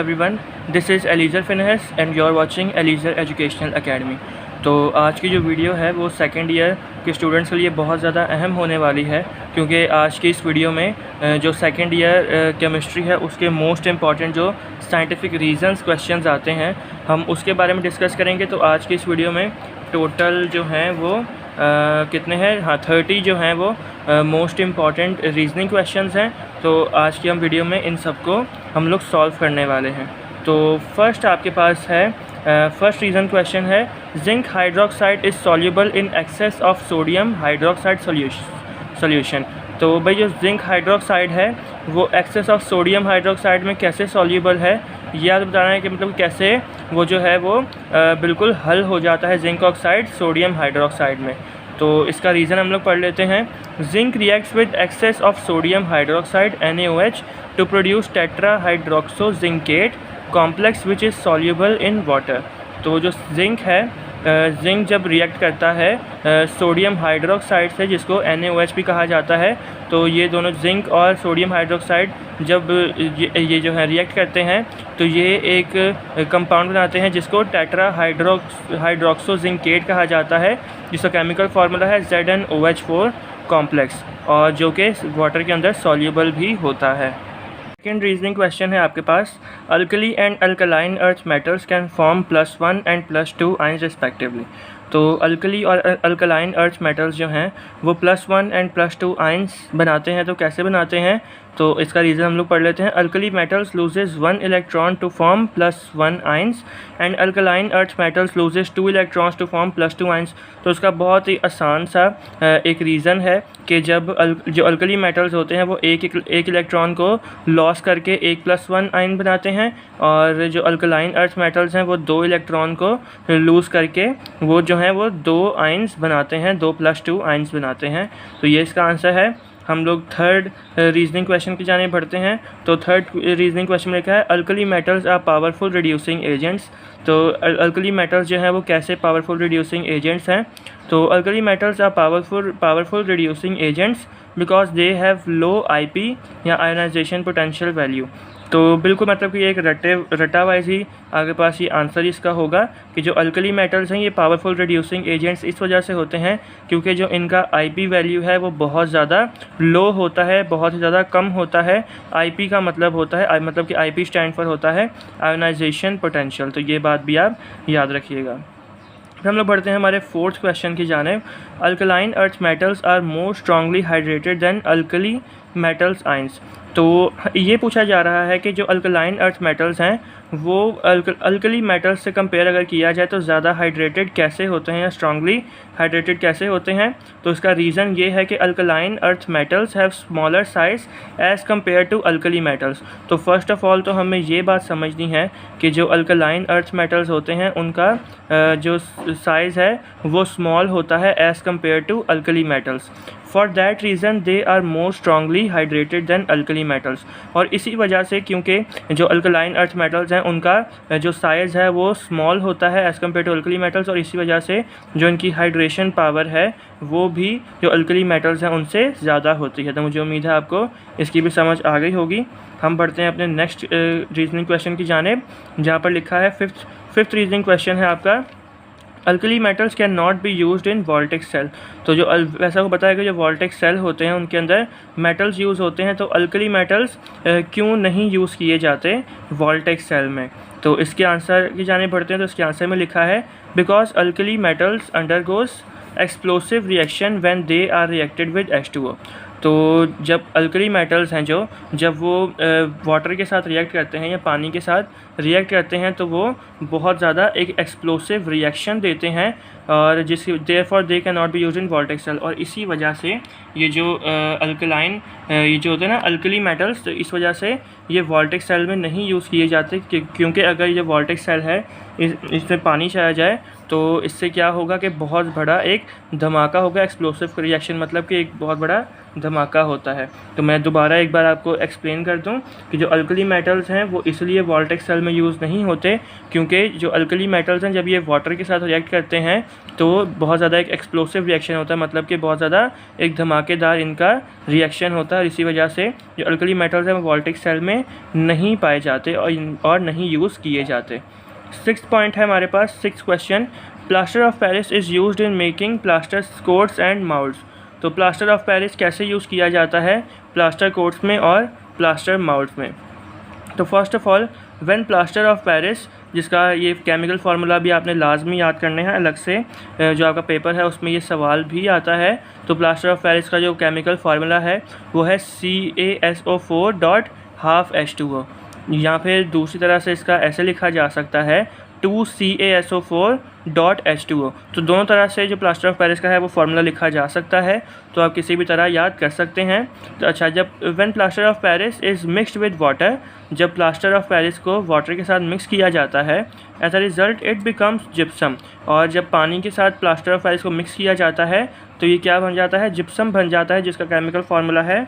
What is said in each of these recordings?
Everyone, this is Eliezer Phinehas and you are watching Eliezer educational academy. तो आज की जो वीडियो है वो सेकेंड ईयर के स्टूडेंट्स के लिए बहुत ज़्यादा अहम होने वाली है, क्योंकि आज की इस वीडियो में जो सेकेंड ईयर केमिस्ट्री है उसके मोस्ट इम्पॉर्टेंट जो साइंटिफिक रीजंस क्वेश्चंस आते हैं हम उसके बारे में डिस्कस करेंगे। तो आज की इस वीडियो में टोटल जो हैं वो कितने हैं, हाँ 30 जो हैं वो मोस्ट इम्पॉर्टेंट रीजनिंग क्वेश्चंस हैं। तो आज की हम वीडियो में इन सब को हम लोग सॉल्व करने वाले हैं। तो फर्स्ट आपके पास है फर्स्ट रीज़न क्वेश्चन है, zinc hydroxide is soluble in excess of sodium hydroxide solution. तो भाई जो जिंक हाइड्रोक्साइड है वो एक्सेस ऑफ सोडियम हाइड्रोक्साइड में कैसे सॉल्युबल है, ये आप बताना है कि मतलब कैसे वो जो है वो बिल्कुल हल हो जाता है जिंक ऑक्साइड सोडियम हाइड्रोक्साइड में। तो इसका रीज़न हम लोग पढ़ लेते हैं। Zinc reacts with excess of sodium hydroxide NaOH to produce tetra hydroxo zincate complex which is soluble in water. तो जो जिंक है, जिंक जब रिएक्ट करता है सोडियम हाइड्रोक्साइड से, जिसको NaOH भी कहा जाता है, तो ये दोनों जिंक और सोडियम हाइड्रोक्साइड जब ये जो है रिएक्ट करते हैं तो ये एक कंपाउंड बनाते हैं जिसको टेट्रा हाइड्रोक्सो जिंकेट कहा जाता है, जिसका केमिकल फार्मूला है ZnOH4 कॉम्प्लेक्स, और जो कि वाटर के अंदर सॉल्युबल भी होता है। सेकेंड रीजनिंग क्वेश्चन है आपके पास, alkali and alkaline earth metals can form +1 and +2 ions respectively. तो अल्कली और अल्कलाइन अर्थ मेटल्स जो हैं वो +1 एंड +2 आयंस बनाते हैं। तो कैसे बनाते हैं, तो इसका रीज़न हम लोग पढ़ लेते हैं। Alkali metals loses 1 electron to form +1 ions and alkaline earth metals loses 2 electrons to form +2 ions. तो इसका बहुत ही आसान सा एक रीज़न है कि जब जो अल्कली मेटल्स होते हैं वो एक इलेक्ट्रॉन को लॉस करके एक +1 आयन बनाते हैं, और जो अल्कलाइन अर्थ मेटल्स हैं वो 2 इलेक्ट्रॉन को लूज़ करके वो जो हैं वो 2 आयंस बनाते हैं, 2 +2 आयंस बनाते हैं। तो ये इसका आंसर है। हम लोग थर्ड रीजनिंग क्वेश्चन की जाने बढ़ते हैं। तो थर्ड रीजनिंग क्वेश्चन में लिखा है, alkali metals are powerful reducing agents. तो अल्कली मेटल्स जो हैं वो कैसे पावरफुल रिड्यूसिंग एजेंट्स हैं। तो alkali metals are powerful reducing agents because they have low IP या आयोनाइजेशन पोटेंशियल वैल्यू। तो बिल्कुल मतलब कि एक रटा वाइज ही आगे पास ये आंसर इसका होगा कि जो अल्कली मेटल्स हैं ये पावरफुल रिड्यूसिंग एजेंट्स इस वजह से होते हैं क्योंकि जो इनका IP वैल्यू है वो बहुत ज़्यादा लो होता है, बहुत ही ज़्यादा कम होता है। IP का मतलब होता है, मतलब कि IP स्टैंड फॉर होता है आयोनाइजेशन पोटेंशियल। तो ये बात भी आप याद रखिएगा। फिर हम लोग बढ़ते हैं हमारे फोर्थ क्वेश्चन की जानिब। Alkaline earth metals are more strongly hydrated than alkali metals ions. तो ये पूछा जा रहा है कि जो अल्कलाइन अर्थ मेटल्स हैं वो अल्कली मेटल्स से कंपेयर अगर किया जाए तो ज़्यादा हाइड्रेटेड कैसे होते हैं या स्ट्रांगली हाइड्रेटेड कैसे होते हैं। तो इसका रीज़न ये है कि alkaline earth metals have smaller size as compare to alkali metals. तो फर्स्ट ऑफ़ ऑल तो हमें ये बात समझनी है कि जो अल्कलाइन अर्थ मेटल्स होते हैं उनका जो साइज़ है वो स्मॉल होता है as compare to alkali metals. For that reason they are more strongly hydrated than alkali metals. और इसी वजह से क्योंकि जो अल्कलाइन अर्थ मेटल्स हैं उनका जो साइज़ है वो स्मॉल होता है as compare to alkali metals, और इसी वजह से जो इनकी हाइड्रेशन पावर है वो भी जो अल्कली मेटल्स हैं उनसे ज़्यादा होती है। तो मुझे उम्मीद है आपको इसकी भी समझ आ गई होगी। हम बढ़ते हैं अपने नेक्स्ट रीजनिंग क्वेश्चन की जानिब, जहाँ पर लिखा है फिफ्थ रीजनिंग क्वेश्चन है आपका, alkali metals can not be used in voltaic cell. तो जो वैसा को बताया कि जो वोल्टेक्स सेल होते हैं उनके अंदर मेटल्स यूज़ होते हैं, तो अल्कली मेटल्स क्यों नहीं यूज़ किए जाते वोल्टेक्स सेल में। तो इसके आंसर की जाने बढ़ते हैं। तो इसके आंसर में लिखा है, because alkali metals undergoes explosive reaction when they are reacted with H2O। तो जब अल्कली मेटल्स हैं जब वो वाटर के साथ रिएक्ट करते हैं या पानी के साथ रिएक्ट करते हैं तो वो बहुत ज़्यादा एक एक्सप्लोसिव रिएक्शन देते हैं, और जिसकी therefore they can not be used in voltaic cell. और इसी वजह से ये जो अल्कलाइन ये जो होते हैं ना अल्कली मेटल्स, तो इस वजह से ये वोल्टेक्स सेल में नहीं यूज़ किए जाते, क्योंकि अगर ये वोल्टेक्स सेल है इसमें पानी चला जाए तो इससे क्या होगा कि बहुत बड़ा एक धमाका होगा। एक्सप्लोसिव रिएक्शन मतलब कि एक बहुत बड़ा धमाका होता है। तो मैं दोबारा एक बार आपको एक्सप्लेन कर दूं कि जो अल्कली मेटल्स हैं वो इसलिए वोल्टेक्स सेल में यूज़ नहीं होते, क्योंकि जो अल्कली मेटल्स हैं जब ये वाटर के साथ रिएक्ट करते हैं तो बहुत ज़्यादा एक एक्सप्लोसिव रिएक्शन होता है, मतलब कि बहुत ज़्यादा एक धमाकेदार इनका रिएक्शन होता है। इसी वजह से जो अल्कली मेटल्स हैं वो वोल्टेइक सेल में नहीं पाए जाते और नहीं यूज़ किए जाते। 6th पॉइंट है हमारे पास, 6th question, plaster of Paris is used in making plaster quotes and माउल्ड्स। तो प्लास्टर ऑफ पेरिस कैसे यूज़ किया जाता है प्लास्टर कोट्स में और प्लास्टर माउल्ड्स में। तो first of all when plaster of Paris, जिसका ये केमिकल फार्मूला भी आपने लाजमी याद करने हैं अलग से, जो आपका पेपर है उसमें ये सवाल भी आता है। तो प्लास्टर ऑफ पेरिस का जो केमिकल फार्मूला है वो है CaSO4.12H2O, या फिर दूसरी तरह से इसका ऐसे लिखा जा सकता है 2CaSO4.H2O। तो दोनों तरह से जो प्लास्टर ऑफ पेरिस का है वो फार्मूला लिखा जा सकता है, तो आप किसी भी तरह याद कर सकते हैं। तो अच्छा, जब when plaster of Paris is mixed with water, जब प्लास्टर ऑफ पेरिस को वाटर के साथ मिक्स किया जाता है, as a result it becomes gypsum. और जब पानी के साथ प्लास्टर ऑफ पेरिस को मिक्स किया जाता है तो ये क्या बन जाता है, जिप्सम बन जाता है, जिसका केमिकल फार्मूला है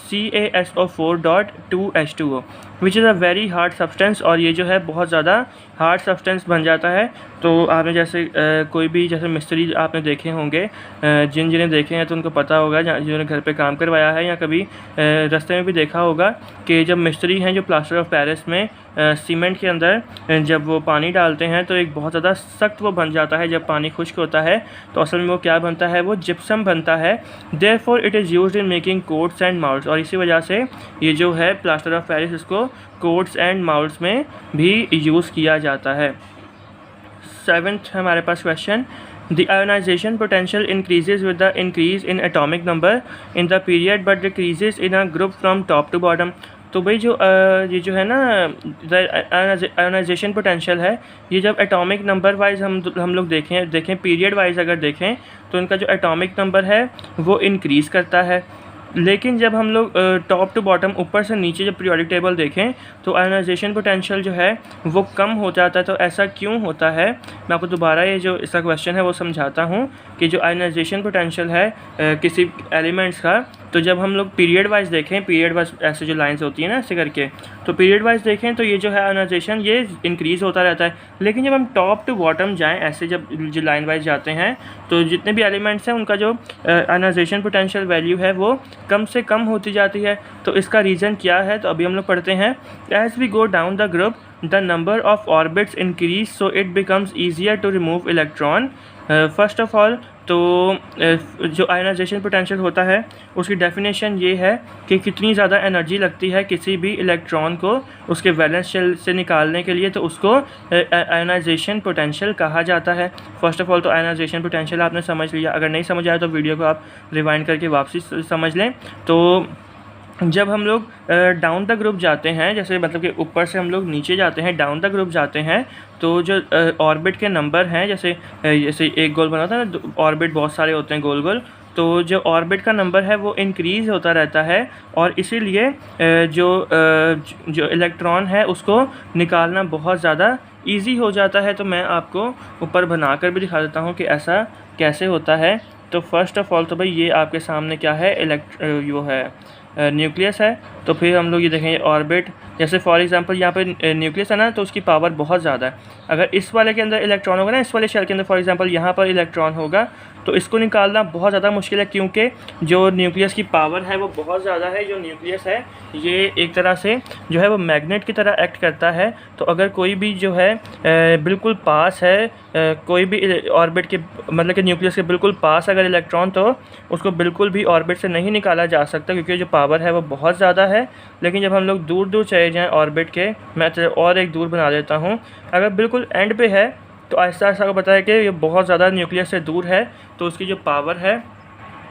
CaSO4.2H2O, which is a very hard substance. और ये जो है बहुत ज़्यादा हार्ड सब्सटेंस बन जाता है। तो आपने जैसे कोई भी जैसे मिस्त्री आपने देखे होंगे, जिन्हें देखे हैं तो उनको पता होगा, जिन्होंने घर पे काम करवाया है या कभी रास्ते में भी देखा होगा कि जब मिस्त्री हैं जो प्लास्टर ऑफ पेरिस में सीमेंट के अंदर जब वो पानी डालते हैं तो एक बहुत ज़्यादा सख्त वो बन जाता है। जब पानी खुश्क होता है तो असल में वो क्या बनता है, वो जिप्सम बनता है। Therefore it is used in making quotes and माउल्ड्स। और इसी वजह से ये जो है प्लास्टर ऑफ पेरिस, इसको कोट्स एंड माउल्ड्स में भी यूज़ किया जाता है। 7th हमारे पास question, The ionization potential increases with the increase in atomic number in the period but decreases in a group from top to bottom। तो भाई ये जो है ना आयोनाइजेशन पोटेंशियल है, ये जब एटॉमिक नंबर वाइज हम लोग देखें पीरियड वाइज अगर देखें तो इनका जो एटॉमिक नंबर है वो इंक्रीज़ करता है। लेकिन जब हम लोग टॉप टू बॉटम, ऊपर से नीचे जब पीरियोडिक टेबल देखें तो आयोनाइजेशन पोटेंशियल जो है वो कम हो जाता है। तो ऐसा क्यों होता है, मैं आपको दोबारा ये जो इसका क्वेश्चन है वो समझाता हूँ कि जो आयोनाइजेशन पोटेंशियल है किसी एलिमेंट्स का, तो जब हम लोग पीरियड वाइज देखें, पीरियड वाइज ऐसे जो लाइंस होती हैं ना ऐसे करके, तो पीरियड वाइज देखें तो ये जो है आयोनाइजेशन ये इंक्रीज़ होता रहता है। लेकिन जब हम टॉप टू बॉटम जाएं, ऐसे जब जो लाइन वाइज जाते हैं, तो जितने भी एलिमेंट्स हैं उनका जो आयोनाइजेशन पोटेंशियल वैल्यू है वो कम से कम होती जाती है। तो इसका रीज़न क्या है, तो अभी हम लोग पढ़ते हैं। As we go down the group the number of orbits increase so it becomes easier to remove electron. First of all तो जो आयोनाइजेशन पोटेंशियल होता है उसकी डेफिनेशन ये है कि कितनी ज़्यादा एनर्जी लगती है किसी भी इलेक्ट्रॉन को उसके वैलेंस शेल से निकालने के लिए, तो उसको आयोनाइजेशन पोटेंशियल कहा जाता है। फर्स्ट ऑफ ऑल तो आयोनाइजेशन पोटेंशियल आपने समझ लिया, अगर नहीं समझ आया तो वीडियो को आप रिवाइंड करके वापसी समझ लें। तो जब हम लोग डाउन द ग्रुप जाते हैं, जैसे मतलब कि ऊपर से हम लोग नीचे जाते हैं, डाउन द ग्रुप जाते हैं, तो जो ऑर्बिट के नंबर हैं, जैसे एक गोल बना था ना, ऑर्बिट बहुत सारे होते हैं गोल गोल, तो जो ऑर्बिट का नंबर है वो इंक्रीज़ होता रहता है और इसीलिए जो इलेक्ट्रॉन है उसको निकालना बहुत ज़्यादा ईजी हो जाता है। तो मैं आपको ऊपर बनाकर भी दिखा देता हूँ कि ऐसा कैसे होता है। तो फर्स्ट ऑफ ऑल तो भाई ये आपके सामने क्या है, वो है न्यूक्लियस है। तो फिर हम लोग ये देखेंगे ऑर्बिट, जैसे फॉर एग्जांपल यहाँ पे न्यूक्लियस है ना, तो उसकी पावर बहुत ज़्यादा है। अगर इस वाले के अंदर इलेक्ट्रॉन होगा ना, इस वाले शेल के अंदर फॉर एग्जांपल यहाँ पर इलेक्ट्रॉन होगा, तो इसको निकालना बहुत ज़्यादा मुश्किल है, क्योंकि जो न्यूक्लियस की पावर है वो बहुत ज़्यादा है। जो न्यूक्लियस है ये एक तरह से जो है वो मैग्नेट की तरह एक्ट करता है। तो अगर कोई भी जो है बिल्कुल पास है, कोई भी ऑर्बिट के मतलब कि न्यूक्लियस के बिल्कुल पास अगर इलेक्ट्रॉन, तो उसको बिल्कुल भी ऑर्बिट से नहीं निकाला जा सकता, क्योंकि जो पावर है वो बहुत ज़्यादा है। लेकिन जब हम लोग दूर दूर चले जाएँ ऑर्बिट के, मैं और एक दूर बना देता हूँ, अगर बिल्कुल एंड पे है तो ऐसा को पता है कि ये बहुत ज़्यादा न्यूक्लियस से दूर है, तो उसकी जो पावर है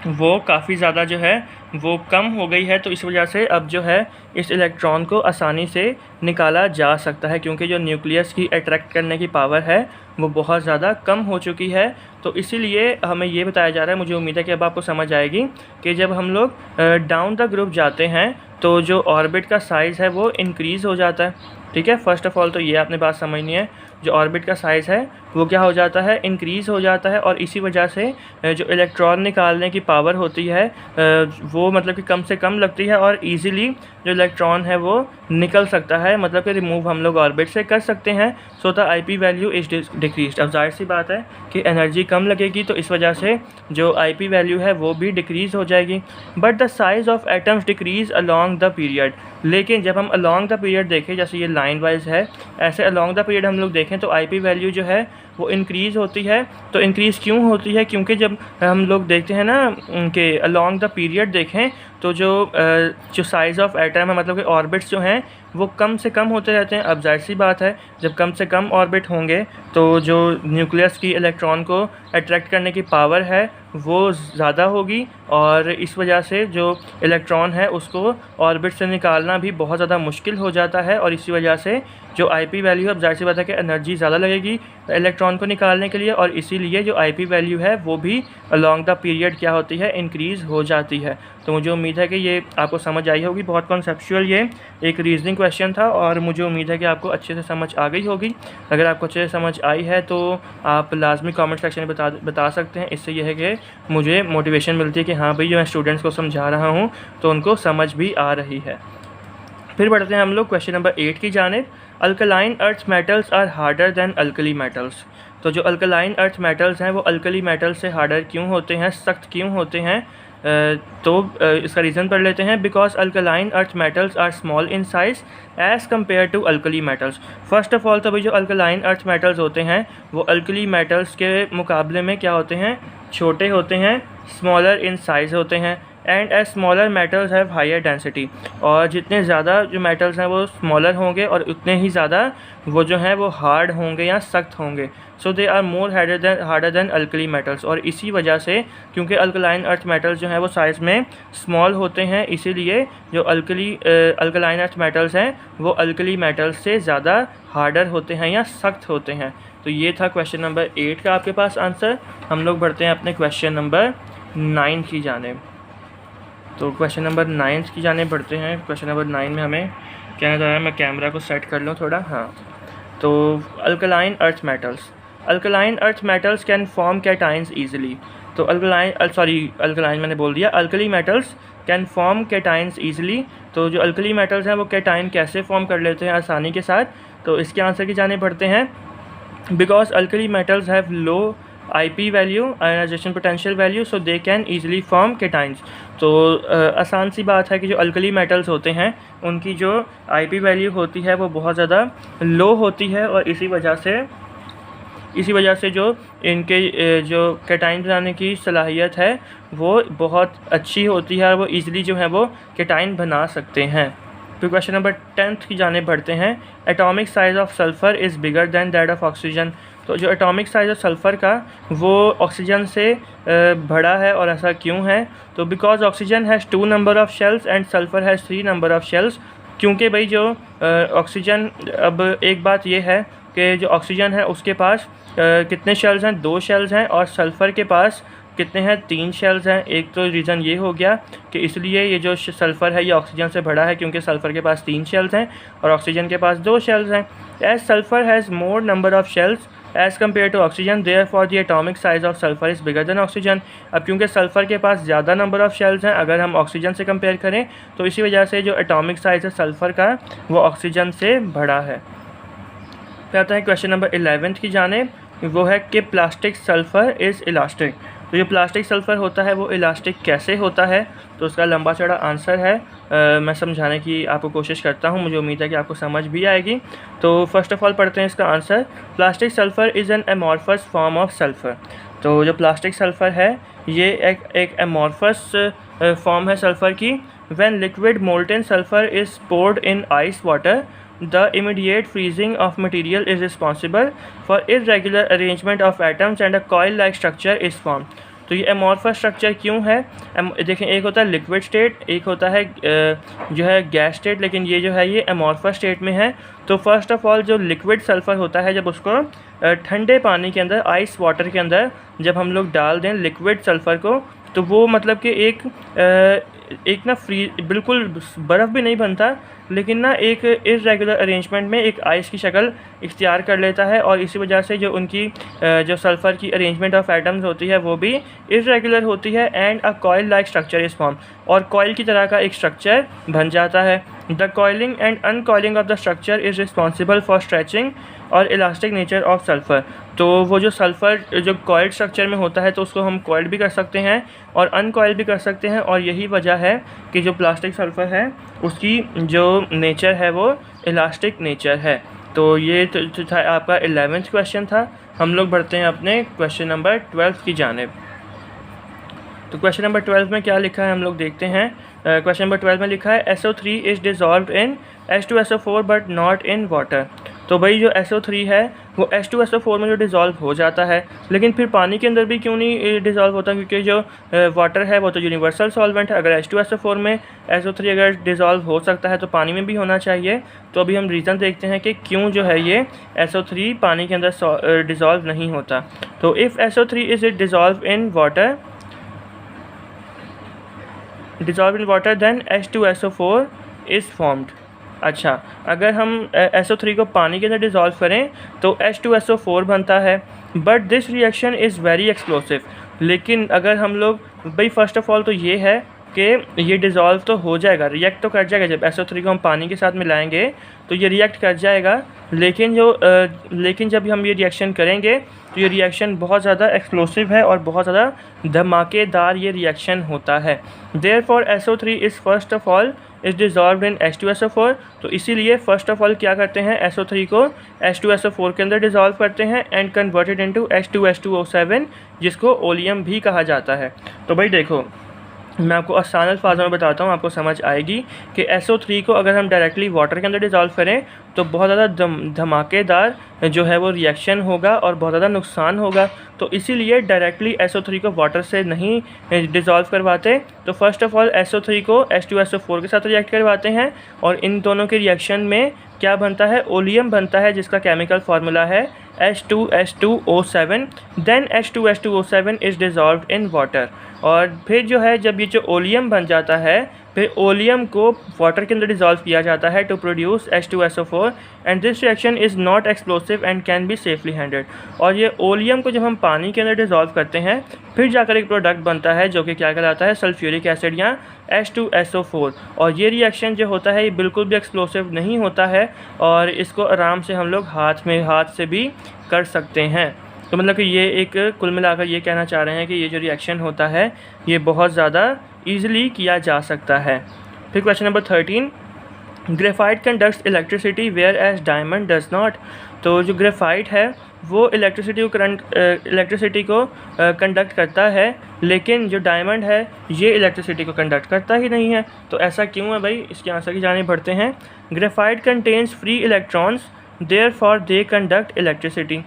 वो काफ़ी ज़्यादा जो है वो कम हो गई है। तो इस वजह से अब जो है इस इलेक्ट्रॉन को आसानी से निकाला जा सकता है, क्योंकि जो न्यूक्लियस की अट्रैक्ट करने की पावर है वो बहुत ज़्यादा कम हो चुकी है। तो इसीलिए हमें ये बताया जा रहा है, मुझे उम्मीद है कि अब आपको समझ आएगी कि जब हम लोग डाउन द ग्रुप जाते हैं तो जो ऑर्बिट का साइज़ है वो इंक्रीज़ हो जाता है। ठीक है, फर्स्ट ऑफ ऑल तो ये आपने बात समझनी है। जो ऑर्बिट का साइज़ है वो क्या हो जाता है, इंक्रीज़ हो जाता है। और इसी वजह से जो इलेक्ट्रॉन निकालने की पावर होती है वो मतलब कि कम से कम लगती है और इजीली जो इलेक्ट्रॉन है वो निकल सकता है, मतलब कि रिमूव हम लोग ऑर्बिट से कर सकते हैं। So the IP value is decreased. अब जाहिर सी बात है कि एनर्जी कम लगेगी तो इस वजह से जो आईपी वैल्यू है वो भी डिक्रीज़ हो जाएगी। But the size of atoms decrease along the period. लेकिन जब हम अलॉन्ग द पीरियड देखें, जैसे ये लाइन वाइज है, ऐसे अलॉन्ग द पीरियड हम लोग देखें तो आईपी वैल्यू जो है वो इंक्रीज़ होती है। तो इंक्रीज़ क्यों होती है? क्योंकि जब हम लोग देखते हैं ना कि अलॉन्ग द पीरियड देखें तो जो साइज़ ऑफ एटम है, मतलब कि ऑर्बिट्स जो हैं वो कम से कम होते रहते हैं। अब जाहिर सी बात है जब कम से कम ऑर्बिट होंगे तो जो न्यूक्लियस की इलेक्ट्रॉन को अट्रैक्ट करने की पावर है वो ज़्यादा होगी और इस वजह से जो इलेक्ट्रॉन है उसको ऑर्बिट से निकालना भी बहुत ज़्यादा मुश्किल हो जाता है। और इसी वजह से जो आईपी वैल्यू है, अब जाहिर सी बात है कि एनर्जी ज़्यादा लगेगी इलेक्ट्रॉन को निकालने के लिए, और इसीलिए जो आईपी वैल्यू है वो भी अलॉन्ग द पीरियड क्या होती है, इंक्रीज़ हो जाती है। तो मुझे उम्मीद है कि ये आपको समझ आई होगी। बहुत कॉन्सेप्चुअल ये एक रीजनिंग क्वेश्चन था और मुझे उम्मीद है कि आपको अच्छे से समझ आ गई होगी। अगर आपको अच्छे से समझ आई है तो आप लाजमी कमेंट सेक्शन में बता सकते हैं। इससे यह है कि मुझे मोटिवेशन मिलती है कि हाँ भाई जो मैं स्टूडेंट्स को समझा रहा हूँ तो उनको समझ भी आ रही है। फिर बढ़ते हैं हम लोग क्वेश्चन नंबर 8 की जानिब। Alkaline earth metals are harder than alkali metals. तो जो अल्कलाइन अर्थ मेटल्स हैं वो अल्कली मेटल्स से हार्डर क्यों होते हैं, सख्त क्यों होते हैं? इसका रीज़न पढ़ लेते हैं। Because alkaline earth metals are small in size as compare to alkali metals. First of all तो भाई जो अल्कलाइन अर्थ मेटल्स होते हैं वो अल्कली मेटल्स के मुकाबले में क्या होते हैं, छोटे होते हैं, स्मॉलर इन साइज़ होते हैं। And as smaller metals have higher density. और जितने ज़्यादा जो मेटल्स हैं वो स्मॉलर होंगे और उतने ही ज़्यादा वो जो हैं वो हार्ड होंगे या सख्त होंगे। So they are more harder than alkali metals. और इसी वजह से क्योंकि अल्कलाइन अर्थ मेटल्स जो हैं वो साइज़ में स्मॉल होते हैं, इसीलिए जो अल्कलाइन अर्थ मेटल्स हैं वो अल्कली मेटल्स से ज़्यादा हार्डर होते हैं या सख्त होते हैं। तो ये था क्वेश्चन नंबर 8 का आपके पास आंसर। हम लोग बढ़ते हैं अपने क्वेश्चन नंबर 9 की जानिब। तो क्वेश्चन नंबर 9 की जानिब बढ़ते हैं। क्वेश्चन नंबर 9 में हमें कहना चाह रहा है, मैं कैमरा को सेट कर लूँ थोड़ा, हाँ। तो alkaline earth metals can form cations easily. तो अल्कलाइन मैंने बोल दिया, alkali metals can form cations easily. तो जो अल्कली मेटल्स हैं वो कैटाइन कैसे फॉर्म कर लेते हैं आसानी के साथ? तो इसके आंसर की जानिब बढ़ते हैं। Because alkali metals have low IP value, ionization potential value, so they can easily form cations. तो आसान सी बात है कि जो अल्कली मेटल्स होते हैं उनकी जो IP वैल्यू होती है वो बहुत ज़्यादा लो होती है और इसी वजह से जो इनके जो कैटाइन बनाने की सलाहियत है वो बहुत अच्छी होती है और वो ईज़िली जो है वो कैटाइन बना सकते हैं। फिर क्वेश्चन नंबर 10 की जानिब बढ़ते हैं। Atomic size of sulphur is bigger then that of oxygen. तो जो एटॉमिक साइज़ ऑफ सल्फ़र का वो ऑक्सीजन से बड़ा है, और ऐसा क्यों है? तो because oxygen has 2 number of shells and sulphur has 3 number of shells. क्योंकि भाई जो ऑक्सीजन, अब एक बात ये है कि जो ऑक्सीजन है उसके पास कितने शेल्स हैं, 2 शेल्स हैं, और सल्फ़र के पास कितने हैं, 3 शेल्स हैं। एक तो रीज़न ये हो गया कि इसलिए ये जो सल्फ़र है ये ऑक्सीजन से बड़ा है क्योंकि सल्फ़र के पास 3 शेल्स हैं और ऑक्सीजन के पास 2 शेल्स हैं। As sulphur has more number of shells as compare to oxygen, therefore the atomic size of sulphur is bigger than oxygen. अब क्योंकि सल्फ़र के पास ज़्यादा नंबर ऑफ़ शेल्स हैं अगर हम ऑक्सीजन से कंपेयर करें, तो इसी वजह से जो एटॉमिक साइज़ है सल्फ़र का वो ऑक्सीजन से बड़ा है। फिर आता है क्वेश्चन नंबर 11 की जानिब। वो है कि प्लास्टिक सल्फ़र इज़ इलास्टिक। तो ये प्लास्टिक सल्फ़र होता है वो इलास्टिक कैसे होता है? तो उसका लंबा चौड़ा आंसर है, मैं समझाने की आपको कोशिश करता हूँ, मुझे उम्मीद है कि आपको समझ भी आएगी। तो फर्स्ट ऑफ़ ऑल पढ़ते हैं इसका answer. Plastic sulphur is an amorphous form of sulphur. तो जो प्लास्टिक सल्फ़र है ये एक एमॉर्फस फॉर्म है सल्फ़र की। When liquid molten sulphur is poured in ice water, the immediate freezing of material is responsible for irregular arrangement of atoms and a coil-like structure is formed। तो ये amorphous structure क्यों है? देखें, एक होता है लिक्विड स्टेट, एक होता है जो है गैस स्टेट, लेकिन ये जो है ये एमॉर्फस स्टेट में है। तो फर्स्ट ऑफ़ ऑल जो लिक्विड सल्फ़र होता है जब उसको ठंडे पानी के अंदर, आइस वाटर के अंदर जब हम लोग डाल दें लिक्विड सल्फ़र को, तो वो मतलब कि एक ना बिल्कुल बर्फ़ भी नहीं बनता, लेकिन ना एक इर्रेगुलर अरेंजमेंट में एक आइस की शक्ल इख्तियार कर लेता है, और इसी वजह से जो उनकी जो सल्फ़र की अरेंजमेंट ऑफ एटम्स होती है वो भी इर्रेगुलर होती है, and a coil like structure is form, और कॉइल की तरह का एक स्ट्रक्चर बन जाता है। The coiling and uncoiling of the structure is responsible for stretching और इलास्टिक नेचर ऑफ सल्फ़र। तो वो जो सल्फ़र जो कॉइल्ड स्ट्रक्चर में होता है तो उसको हम कॉइल्ड भी कर सकते हैं और अनकॉइल भी कर सकते हैं, और यही वजह है कि जो प्लास्टिक सल्फ़र है उसकी जो नेचर है वो इलास्टिक नेचर है। तो ये तो था आपका 11th क्वेश्चन था। हम लोग बढ़ते हैं अपने क्वेश्चन नंबर 12 की जानिब। तो क्वेश्चन नंबर 12 में क्या लिखा है हम लोग देखते हैं। क्वेश्चन नंबर 12 में लिखा है SO3 is dissolved in H2SO4 but not in water. तो भाई जो SO3 है वो H2SO4 में जो डिज़ोल्व हो जाता है, लेकिन फिर पानी के अंदर भी क्यों नहीं डिज़ोल्व होता, क्योंकि जो वाटर है वो तो यूनिवर्सल सॉल्वेंट है। अगर H2SO4 में SO3 अगर डिज़ोल्व हो सकता है तो पानी में भी होना चाहिए। तो अभी हम रीज़न देखते हैं कि क्यों जो है ये SO3 पानी के अंदर डिज़ोल्व नहीं होता। तो if SO3 is it dissolve in water then H2SO4 is formed. अच्छा, अगर हम SO3 को पानी के अंदर डिज़ोल्व करें तो H2SO4 बनता है, but this reaction is very explosive. लेकिन अगर हम लोग भाई फर्स्ट ऑफ़ ऑल तो ये है कि ये डिज़ोल्व तो हो जाएगा, रिएक्ट तो कर जाएगा। जब SO3 को हम पानी के साथ मिलाएंगे तो ये रिएक्ट कर जाएगा, लेकिन जब हम ये रिएक्शन करेंगे तो ये रिएक्शन बहुत ज़्यादा एक्सप्लोसिव है और बहुत ज़्यादा धमाकेदार ये रिएक्शन होता है। Therefore SO3 is first of all is dissolved in H2SO4। तो इसीलिए फ़र्स्ट ऑफ ऑल क्या करते हैं, SO3 को H2SO4 के अंदर डिज़ोल्व करते हैं एंड कन्वर्टेड इनटू H2S2O7, जिसको ओलियम भी कहा जाता है। तो भाई देखो, मैं आपको आसान अल्फाज़ों में बताता हूँ, आपको समझ आएगी कि SO3 को अगर हम डायरेक्टली वाटर के अंदर डिज़ोल्व करें तो बहुत ज़्यादा धमाकेदार जो है वो रिएक्शन होगा और बहुत ज़्यादा नुकसान होगा। तो इसीलिए डायरेक्टली SO3 को वाटर से नहीं डिज़ोल्व करवाते। तो फर्स्ट ऑफ़ ऑल SO3 को H2SO4 के साथ रिएक्ट करवाते हैं, और इन दोनों के रिएक्शन में क्या बनता है, ओलियम बनता है, जिसका केमिकल फार्मूला है H2S2O7। Then H2S2O7 is dissolved in water. और फिर जो है जब ये जो ओलियम बन जाता है, फिर ओलियम को वाटर के अंदर डिज़ोल्व किया जाता है to produce H2SO4, and this reaction is not explosive and can be safely handled. और ये ओलियम को जब हम पानी के अंदर डिज़ोल्व करते हैं फिर जाकर एक प्रोडक्ट बनता है जो कि क्या कहलाता है, सल्फ्यूरिक एसिड या H2SO4। और ये रिएक्शन जो होता है ये बिल्कुल भी एक्सप्लोसिव नहीं होता है, और इसको आराम से हम लोग हाथ से भी कर सकते हैं। तो मतलब कि ये एक कुल मिलाकर ये कहना चाह रहे हैं कि ये जो रिएक्शन होता है ये बहुत ज़्यादा ईज़िली किया जा सकता है। फिर question number 13, graphite conducts electricity whereas diamond does not. तो जो ग्रेफाइट है वो इलेक्ट्रिसिटी को कंडक्ट करता है, लेकिन जो डायमंड है ये इलेक्ट्रिसिटी को कंडक्ट करता ही नहीं है। तो ऐसा क्यों है भाई, इसके आंसर की जाने बढ़ते हैं। Graphite contains free electrons therefore they conduct electricity.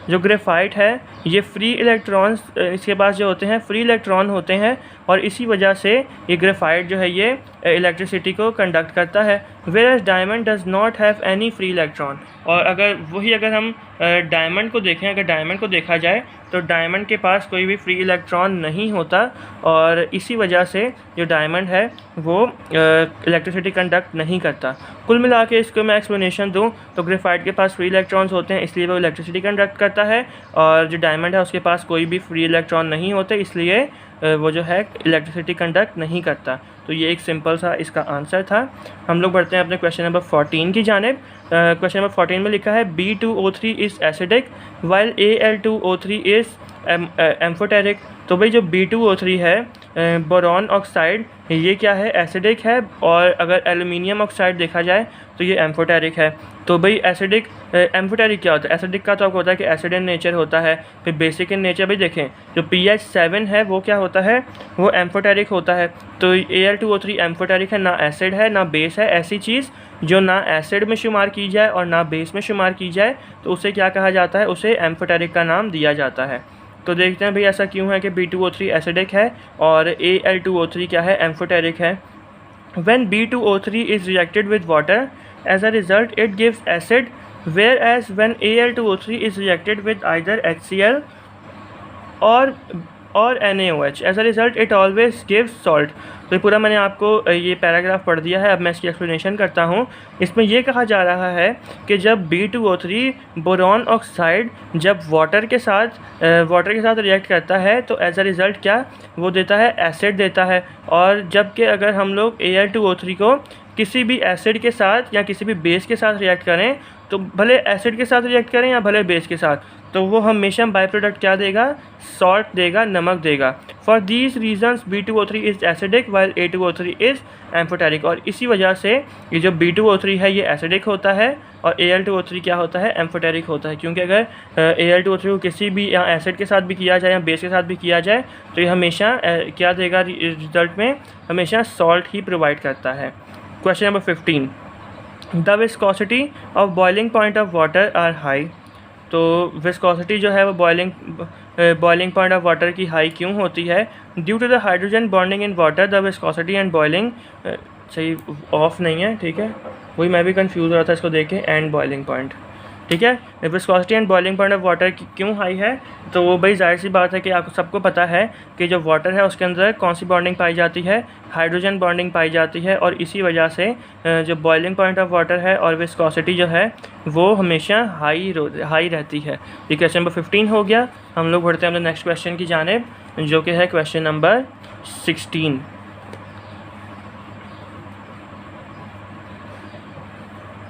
जो ग्रेफाइट है ये फ्री इलेक्ट्रॉन्स, इसके पास जो होते हैं फ्री इलेक्ट्रॉन होते हैं, और इसी वजह से ये ग्रेफाइट जो है ये इलेक्ट्रिसिटी को कंडक्ट करता है। Whereas diamond does not have any free electron. और अगर हम डायमंड को देखें, अगर डायमंड को देखा जाए तो डायमंड के पास कोई भी फ्री इलेक्ट्रॉन नहीं होता, और इसी वजह से जो डायमंड है वो इलेक्ट्रिसिटी कंडक्ट नहीं करता। कुल मिला के इसको मैं एक्सप्लेनेशन दूं तो ग्रेफाइट के पास फ्री इलेक्ट्रॉन्स होते हैं इसलिए वो इलेक्ट्रिसिटी कंडक्ट करता है, और जो डायमंड है उसके पास कोई भी फ्री इलेक्ट्रॉन नहीं होते इसलिए वो जो है इलेक्ट्रिसिटी कंडक्ट नहीं करता। तो ये एक सिंपल सा इसका आंसर था। हम लोग बढ़ते हैं अपने क्वेश्चन नंबर 14 की जानिब। क्वेश्चन नंबर 14 में लिखा है B2O3 is acidic while Al2O3 is amphoteric. तो भाई जो B2O3 है बोरॉन ऑक्साइड, ये क्या है, एसिडिक है, और अगर एल्यूमिनियम ऑक्साइड देखा जाए तो ये एम्फोटेरिक है। तो भाई एसिडिक एम्फोटेरिक क्या होता है, एसिडिक का तो आपको होता है कि एसिड इन नेचर होता है, फिर बेसिक इन नेचर। भाई देखें जो pH7 है वो क्या होता है, वो एम्फोटेरिक होता है। तो Al2O3 एम्फोटेरिक है, ना एसिड है ना बेस है। ऐसी चीज़ जो ना एसिड में शुमार की जाए और ना बेस में शुमार की जाए तो उसे क्या कहा जाता है, उसे एम्फोटेरिक का नाम दिया जाता है। तो देखते हैं भाई ऐसा क्यों है कि B2O3 एसिडिक है और Al2O3 क्या है, एम्फोटेरिक है। When B2O3 is reacted with water, as a result it gives acid, whereas when Al2O3 is reacted with either HCl or NaOH, as a result it always gives salt। तो ये पूरा मैंने आपको ये paragraph पढ़ दिया है। अब मैं इसकी एक्सप्लेनेशन करता हूँ। इसमें ये कहा जा रहा है कि जब B2O3 बोरॉन ऑक्साइड जब वाटर के साथ रिएक्ट करता है तो एज अ रिज़ल्ट क्या वो देता है, एसिड देता है। और जबकि अगर हम लोग Al2O3 को किसी भी एसिड के साथ या किसी भी बेस के साथ रिएक्ट करें, तो भले एसिड के साथ रिएक्ट करें या भले बेस के साथ, तो वो हमेशा बाई प्रोडक्ट क्या देगा, सॉल्ट देगा, नमक देगा। For these reasons B2O3 is acidic while A2O3 is amphoteric. और इसी वजह से ये जो B2O3 है ये एसिडिक होता है और Al2O3 क्या होता है, एम्फोटेरिक होता है। क्योंकि अगर Al2O3 को किसी भी या एसिड के साथ भी किया जाए या बेस के साथ भी किया जाए तो ये हमेशा क्या देगा, रिजल्ट में हमेशा सॉल्ट ही प्रोवाइड करता है। Question number 15, the viscosity of boiling point of water are high. तो विस्कोसिटी जो है वो बॉइलिंग पॉइंट ऑफ वाटर की हाई क्यों होती है? Due to the hydrogen bonding in water the viscosity and boiling, सही ऑफ नहीं है, ठीक है, वही मैं भी कंफ्यूज हो रहा था इसको देख के, एंड बॉइलिंग पॉइंट, ठीक है। Viscosity and boiling point of water क्यों हाई है? तो वो भाई जाहिर सी बात है कि आपको सबको पता है कि जो वाटर है उसके अंदर कौन सी बॉन्डिंग पाई जाती है, हाइड्रोजन बॉन्डिंग पाई जाती है। और इसी वजह से जो बॉइलिंग पॉइंट ऑफ वाटर है और विस्कोसिटी जो है वो हमेशा हाई रहती है। ये क्वेश्चन नंबर 15 हो गया। हम लोग बढ़ते हैं अपने नेक्स्ट क्वेश्चन की जानिब, जो कि है क्वेश्चन नंबर 16।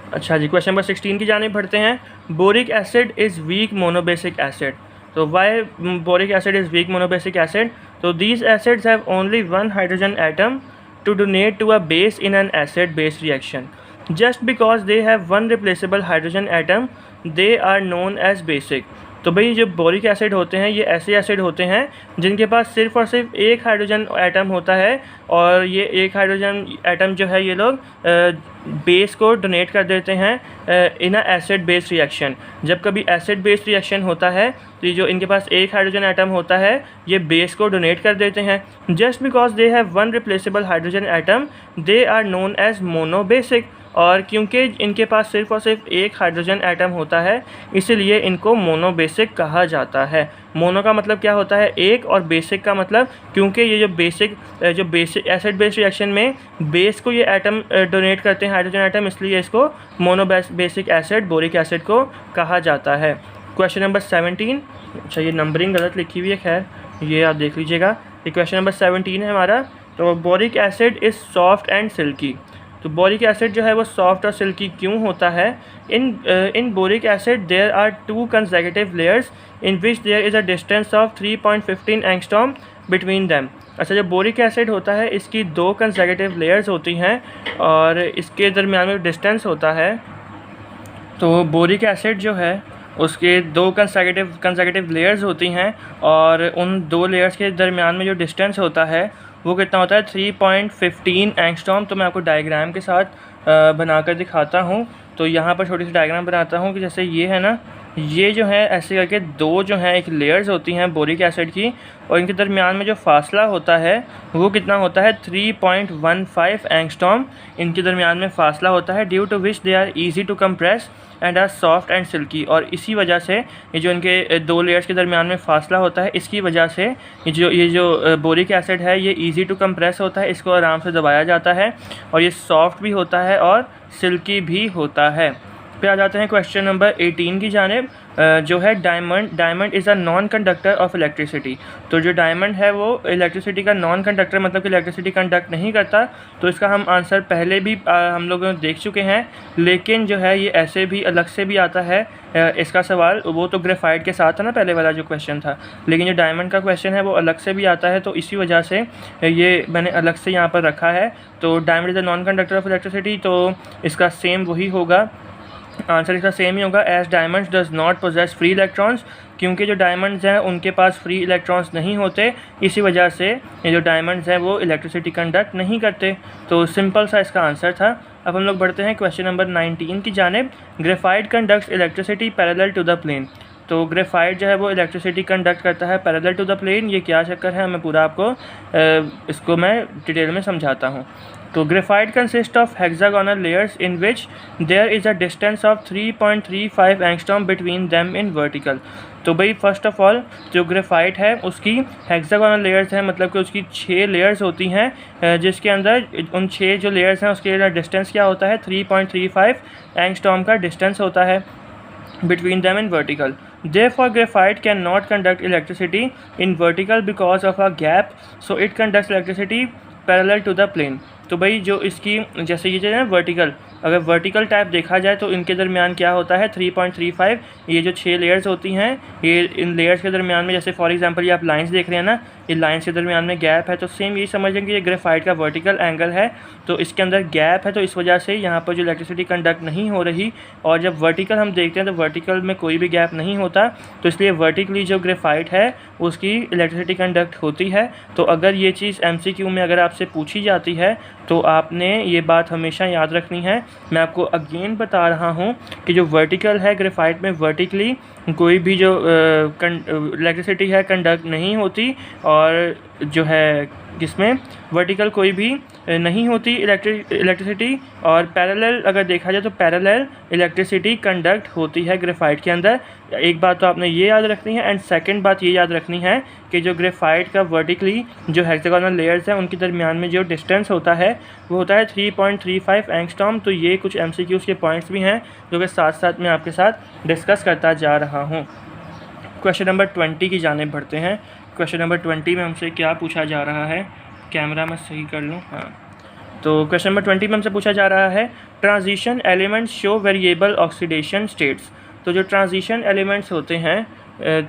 अच्छा जी, क्वेश्चन नंबर 16 की जानिब बढ़ते हैं। Boric acid is weak monobasic acid. तो why boric acid is weak monobasic acid? तो these acids have only one hydrogen atom to donate to a base in an acid base reaction. Just because they have one replaceable hydrogen atom they are known as basic. तो भाई जो boric acid होते हैं ये ऐसे acid होते हैं जिनके पास सिर्फ़ और सिर्फ एक हाइड्रोजन एटम होता है, और ये एक हाइड्रोजन एटम जो है ये लोग बेस को डोनेट कर देते हैं इन अ एसिड बेस रिएक्शन। जब कभी एसिड बेस रिएक्शन होता है तो ये जो इनके पास एक हाइड्रोजन एटम होता है ये बेस को डोनेट कर देते हैं। Just because they have one replaceable hydrogen atom they are known as monobasic. और क्योंकि इनके पास सिर्फ और सिर्फ एक हाइड्रोजन एटम होता है इसलिए इनको मोनोबेसिक कहा जाता है। मोनो का मतलब क्या होता है, एक, और बेसिक का मतलब क्योंकि ये जो बेसिक एसिड बेस रिएक्शन में बेस को ये एटम डोनेट करते हैं हाइड्रोजन एटम, इसलिए इसको मोनोबेसिक एसिड बोरिक एसिड को कहा जाता है। Question number 17। अच्छा ये नंबरिंग गलत लिखी हुई है, खैर ये आप देख लीजिएगा। ये क्वेश्चन नंबर 17 है हमारा। तो boric acid is soft and silky. तो बोरिक एसिड जो है वो सॉफ्ट और सिल्की क्यों होता है? In boric acid there are two consecutive layers in which there is a distance of 3.15 angstrom between them. अच्छा, जो बोरिक एसिड होता है इसकी दो कंसेक्यूटिव लेयर्स होती हैं और इसके दरमियान में डिस्टेंस होता है। तो बोरिक एसिड जो है उसके दो कंसेक्यूटिव लेयर्स होती हैं और उन दो लेयर्स के दरमियान में जो डिस्टेंस होता है वो कितना होता है, 3.15 एंगस्ट्रॉम। तो मैं आपको डायग्राम के साथ बनाकर दिखाता हूँ। तो यहाँ पर छोटी सी डायग्राम बनाता हूँ कि जैसे ये है ना, ये जो है ऐसे करके दो जो हैं एक लेयर्स होती हैं बोरिक एसिड की, और इनके दरमियान में जो फासला होता है वो कितना होता है, 3.15 एंगस्ट्रॉम इनके दरमियान में फासला होता है। Due to which they are easy to compress and are soft and silky. और इसी वजह से ये जो इनके दो लेयर्स के दरमियान में फासला होता है इसकी वजह से ये जो बोरिक एसिड है ये इजी टू कंप्रेस होता है, इसको आराम से दबाया जाता है, और ये सॉफ्ट भी होता है और सिल्की भी होता है। फिर आ जाते हैं क्वेश्चन नंबर 18 की जानिब, जो है diamond is a non conductor of electricity. तो जो डायमंड है वो इलेक्ट्रिसिटी का नॉन कंडक्टर, मतलब कि इलेक्ट्रिसिटी कंडक्ट नहीं करता। तो इसका हम आंसर पहले भी हम लोग देख चुके हैं, लेकिन जो है ये ऐसे भी अलग से भी आता है इसका सवाल। वो तो ग्रेफाइट के साथ था ना पहले वाला जो क्वेश्चन था, लेकिन जो डायमंड का क्वेश्चन है वो अलग से भी आता है। तो इसी वजह से ये मैंने अलग से यहाँ पर रखा है। तो diamond is a non conductor of electricity, तो इसका सेम वही होगा, आंसर इसका सेम ही होगा, as diamonds does not possess free electrons. क्योंकि जो डायमंड्स हैं उनके पास फ्री इलेक्ट्रॉन्स नहीं होते, इसी वजह से ये जो डायमंड्स हैं वो इलेक्ट्रिसिटी कंडक्ट नहीं करते। तो सिंपल सा इसका आंसर था। अब हम लोग बढ़ते हैं क्वेश्चन नंबर 19 की जानिब। Graphite conducts electricity parallel to the plane. तो ग्रेफाइट जो है वो इलेक्ट्रिसिटी कंडक्ट करता है पैरेलल टू द प्लेन। ये क्या चक्कर है, मैं पूरा आपको इसको मैं डिटेल में समझाता हूँ। तो graphite consist of hexagonal layers in which there is a distance of 3.35 angstrom between them in vertical. तो भाई फर्स्ट ऑफ ऑल जो ग्रेफाइट है उसकी हेक्सागोनल लेयर्स हैं, मतलब कि उसकी 6 लेयर्स होती हैं, जिसके अंदर उन 6 जो लेयर्स हैं उसके डिस्टेंस क्या होता है 3.35 एंगस्ट्रॉम का डिस्टेंस होता है between them in vertical. Therefore, graphite cannot conduct electricity in vertical because of a gap, so it conducts electricity parallel to the plane. तो भाई जो इसकी जैसे ये जो है वर्टिकल, अगर वर्टिकल टाइप देखा जाए तो इनके दरमियान क्या होता है 3.35, ये जो 6 लेयर्स होती हैं, ये इन लेयर्स के दरमियान में जैसे फॉर एग्जांपल ये आप लाइंस देख रहे हैं ना, ये लाइंस के दरमियान में गैप है, तो सेम यही समझ लें कि ये ग्रेफाइट का वर्टिकल एंगल है, तो इसके अंदर गैप है, तो इस वजह से यहाँ पर जो इलेक्ट्रिसिटी कंडक्ट नहीं हो रही। और जब वर्टिकल हम देखते हैं तो वर्टिकल में कोई भी गैप नहीं होता, तो इसलिए वर्टिकली जो ग्रेफाइट है उसकी इलेक्ट्रिसिटी कंडक्ट होती है। तो अगर ये चीज़ MCQ में अगर आपसे पूछी जाती है तो आपने ये बात हमेशा याद रखनी है। मैं आपको अगेन बता रहा हूँ कि जो वर्टिकल है ग्रेफाइट में वर्टिकली कोई भी जो इलेक्ट्रिसिटी है कंडक्ट नहीं होती, और जो है जिसमें वर्टिकल कोई भी नहीं होती इलेक्ट्रिसिटी, और पैरेलल अगर देखा जाए तो पैरेलल इलेक्ट्रिसिटी कंडक्ट होती है ग्रेफाइट के अंदर। एक बात तो आपने ये याद रखनी है, एंड सेकंड बात ये याद रखनी है कि जो ग्रेफाइट का वर्टिकली जो हेक्सागोनल लेयर्स हैं उनके दरमियान में जो डिस्टेंस होता है वो होता है 3.35 एंगस्ट्रॉम। तो ये कुछ MCQs के पॉइंट्स भी हैं जो कि साथ साथ मैं आपके साथ डिस्कस करता जा रहा हूँ। क्वेश्चन नंबर 20 की जानिब बढ़ते हैं। क्वेश्चन नंबर 20 में हमसे क्या पूछा जा रहा है, कैमरा मैं सही कर लूँ, हाँ। तो क्वेश्चन नंबर 20 में हमसे पूछा जा रहा है transition elements show variable oxidation states. तो जो ट्रांजिशन एलिमेंट्स होते हैं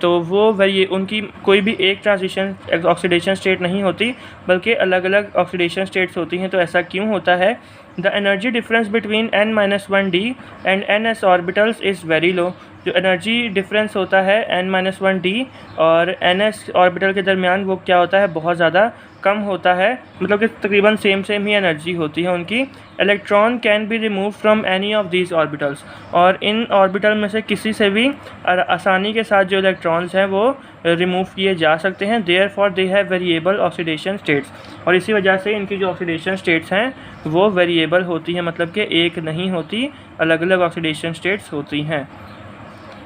तो वो उनकी कोई भी एक ट्रांजिशन ऑक्सीडेशन स्टेट नहीं होती, बल्कि अलग अलग ऑक्सीडेशन स्टेट्स होती हैं। तो ऐसा क्यों होता है? The energy difference between n-1d and ns orbitals is very low. जो एनर्जी डिफरेंस होता है n-1d और ns ऑर्बिटल के दरमियान वो क्या होता है, बहुत ज़्यादा कम होता है, मतलब कि तकरीबन सेम ही एनर्जी होती है उनकी। Electron can be remove from any of these orbitals, और इन ऑर्बिटल में से किसी से भी आसानी के साथ जो इलेक्ट्रॉन्स हैं वो रिमूव किए जा सकते हैं। Therefore they have variable oxidation states, और इसी वजह से इनकी जो ऑक्सीडेशन स्टेट्स हैं वो वेरिएबल होती हैं, मतलब कि एक नहीं होती, अलग अलग ऑक्सीडेशन स्टेट्स होती हैं।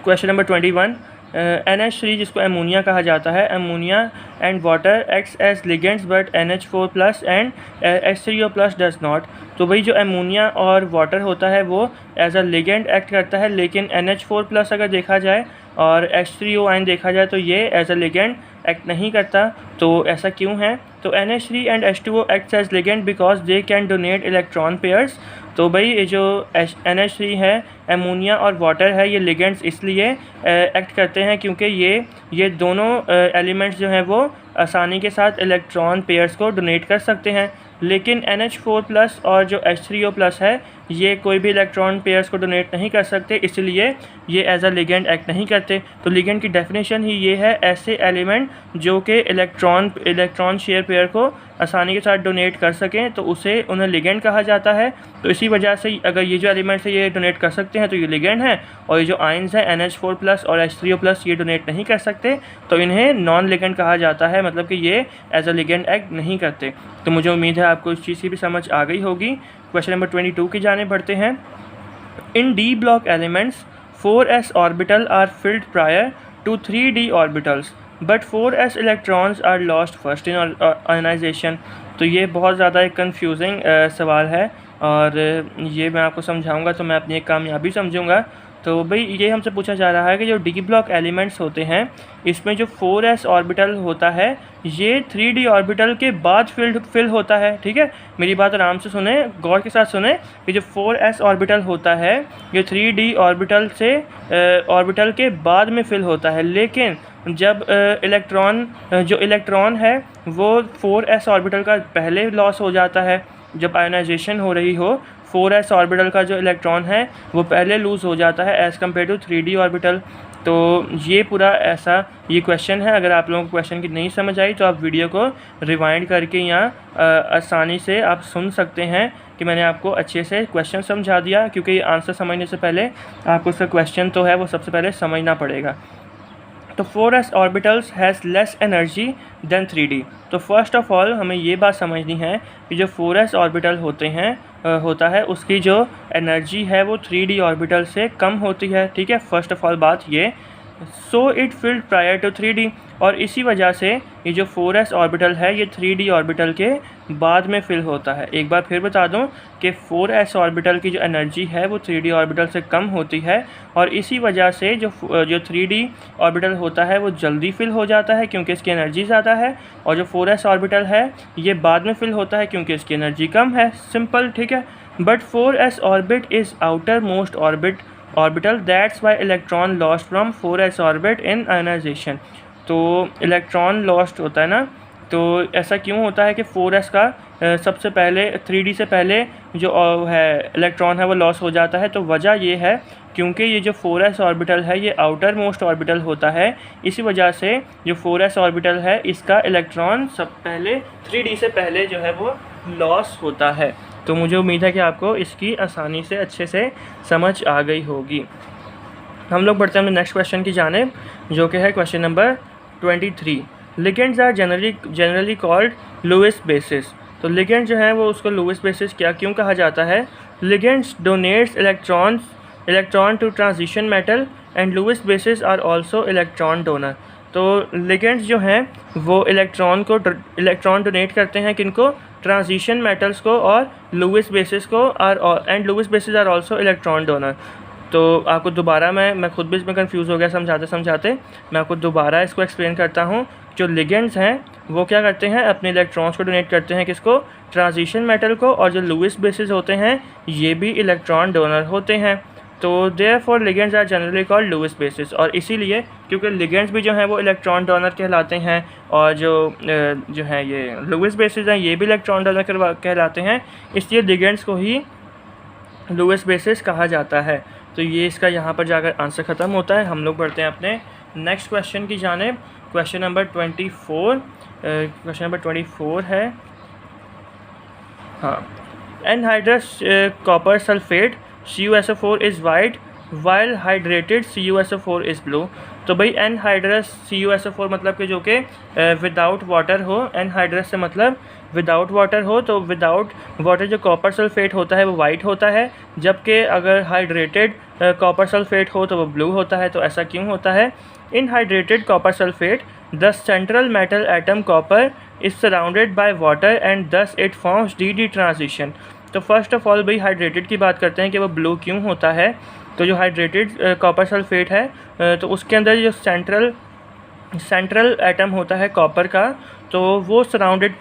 क्वेश्चन नंबर 21, NH3 जिसको एमोनिया कहा जाता है, ammonia and water acts as ligands but NH4+ and H3O+ does not. तो भाई जो एमोनिया और वाटर होता है वो एज अ लिगेंड एक्ट करता है, लेकिन NH4+ अगर देखा जाए और H3O आयन देखा जाए तो ये एज अ लिगेंड एक्ट नहीं करता। तो ऐसा क्यों है? तो NH3 and H2O acts as ligand because they can donate electron pairs. तो भाई ये जो NH3 है, एमोनिया और वाटर है, ये लिगेंड्स इसलिए एक्ट करते हैं क्योंकि ये दोनों एलिमेंट्स जो हैं वो आसानी के साथ इलेक्ट्रॉन पेयर्स को डोनेट कर सकते हैं। लेकिन NH4+ और जो H3O+ है ये कोई भी इलेक्ट्रॉन पेयर्स को डोनेट नहीं कर सकते, इसलिए ये एज अ लिगेंड एक्ट नहीं करते। तो लिगेंड की डेफिनेशन ही ये है, ऐसे एलिमेंट जो कि इलेक्ट्रॉन शेयर पेयर को आसानी के साथ डोनेट कर सकें तो उसे उन्हें लिगेंड कहा जाता है। तो इसी वजह से अगर ये जो एलिमेंट्स है ये डोनेट कर सकते हैं तो ये लिगेंड हैं, और ये जो आयंस हैं NH4+ और H3O+ ये डोनेट नहीं कर सकते तो इन्हें नॉन लिगेंड कहा जाता है, मतलब कि ये एज अ लिगेंड एक्ट नहीं करते। तो मुझे उम्मीद है आपको इस चीज़ की भी समझ आ गई होगी। क्वेश्चन नंबर 22 की जाने बढ़ते हैं। In D block elements 4s orbital are filled prior to 3d orbitals but 4s electrons are lost first in ionisation. तो ये बहुत ज़्यादा एक कन्फ्यूजिंग सवाल है, और ये मैं आपको समझाऊंगा तो मैं अपनी एक कामयाबी समझूंगा। तो भाई ये हमसे पूछा जा रहा है कि जो D ब्लॉक एलिमेंट्स होते हैं इसमें जो 4s ऑर्बिटल होता है ये 3d ऑर्बिटल के बाद फिल होता है। ठीक है, मेरी बात आराम से सुने, गौर के साथ सुने कि जो 4s ऑर्बिटल होता है ये 3d ऑर्बिटल के बाद में फिल होता है, लेकिन जब इलेक्ट्रॉन है वो 4s ऑर्बिटल का पहले लॉस हो जाता है। जब आयनाइजेशन हो रही हो 4s ऑर्बिटल का जो इलेक्ट्रॉन है वो पहले लूज़ हो जाता है as compare to 3d orbital. तो ये पूरा ऐसा ये क्वेश्चन है। अगर आप लोगों को क्वेश्चन की नहीं समझ आई तो आप वीडियो को रिवाइंड करके यहाँ आसानी से आप सुन सकते हैं कि मैंने आपको अच्छे से क्वेश्चन समझा दिया, क्योंकि ये आंसर समझने से पहले आपको उसका क्वेश्चन तो है वो सबसे पहले समझना पड़ेगा। तो 4s orbitals has less energy than 3d। तो फर्स्ट ऑफ ऑल हमें ये बात समझनी है कि जो 4s ऑर्बिटल होता है उसकी जो एनर्जी है वो 3d ऑर्बिटल से कम होती है। ठीक है, फर्स्ट ऑफ ऑल बात ये। So it filled prior to 3D, और इसी वजह से ये जो 4s ऑर्बिटल है ये 3D ऑर्बिटल के बाद में फिल होता है। एक बार फिर बता दूं कि 4s ऑर्बिटल की जो एनर्जी है वो 3D ऑर्बिटल से कम होती है, और इसी वजह से जो 3D ऑर्बिटल होता है वो जल्दी फिल हो जाता है क्योंकि इसकी एनर्जी ज़्यादा है, और जो 4s ऑर्बिटल है ये बाद में फिल होता है क्योंकि इसकी एनर्जी कम है। सिंपल, ठीक है। But 4s orbit is outermost orbital, that's why electron lost from 4s orbit in ionisation. तो इलेक्ट्रॉन लॉस्ट होता है ना, तो ऐसा क्यों होता है कि 4s का सबसे पहले 3D से पहले जो है इलेक्ट्रॉन है वो लॉस हो जाता है। तो वजह ये है क्योंकि ये जो 4s ऑर्बिटल है ये आउटर मोस्ट ऑर्बिटल होता है, इसी वजह से जो 4s ऑर्बिटल है इसका इलेक्ट्रॉन सब पहले 3D से पहले जो है वो लॉस होता है। तो मुझे उम्मीद है कि आपको इसकी आसानी से अच्छे से समझ आ गई होगी। हम लोग बढ़ते हैं अपने नेक्स्ट क्वेश्चन की जानिब, जो कि है question number 23। Ligands are generally called Lewis bases. तो लिगेंड जो है वो उसको लुईस बेसिस क्यों कहा जाता है? Ligands donates electron to transition metal and Lewis bases are also electron donor. तो लिगेंड्स जो हैं वो इलेक्ट्रॉन डोनेट करते हैं किनको? ट्रांजिशन मेटल्स को और लुईस बेसिस को, and Lewis bases are also electron donor. तो आपको दोबारा मैं खुद भी इसमें कंफ्यूज हो गया समझाते मैं आपको दोबारा इसको एक्सप्लेन करता हूँ। जो लिगेंड्स हैं वो क्या करते हैं? अपने इलेक्ट्रॉन्स को डोनेट करते हैं किसको? ट्रांजिशन मेटल को, और जो लुईस बेसिस होते हैं ये भी इलेक्ट्रॉन डोनर होते हैं। तो therefore ligands are generally called Lewis bases, और इसीलिए क्योंकि लिगेंड्स भी जो हैं वो इलेक्ट्रॉन डोनर कहलाते हैं, और जो है ये लुईस बेसिस हैं ये भी इलेक्ट्रॉन डोनर कहलाते हैं, इसलिए लिगेंड्स को ही लुईस बेसिस कहा जाता है। तो ये इसका यहाँ पर जाकर आंसर ख़त्म होता है। हम लोग बढ़ते हैं अपने नेक्स्ट क्वेश्चन की जानिब। क्वेश्चन नंबर 24 है, हाँ। Anhydrous copper sulphate CuSO4 is white while hydrated CuSO4 is blue. तो भाई एनहाइड्रस CuSO4 मतलब कि जो कि विदाउट वाटर हो, एनहाइड्रस से मतलब विदाउट वाटर हो, तो विदाउट वाटर जो कॉपर सल्फेट होता है वो वाइट होता है, जबकि अगर हाइड्रेटेड कॉपर सल्फेट हो तो वो ब्लू होता है। तो ऐसा क्यों होता है? In hydrated copper sulphate the central metal atom copper is surrounded by water and thus it forms DD transition. तो फर्स्ट ऑफ ऑल भाई हाइड्रेटेड की बात करते हैं कि वो ब्लू क्यों होता है। तो जो हाइड्रेटेड कॉपर सल्फेट है तो उसके अंदर जो सेंट्रल एटम होता है कॉपर का, तो वो सराउंड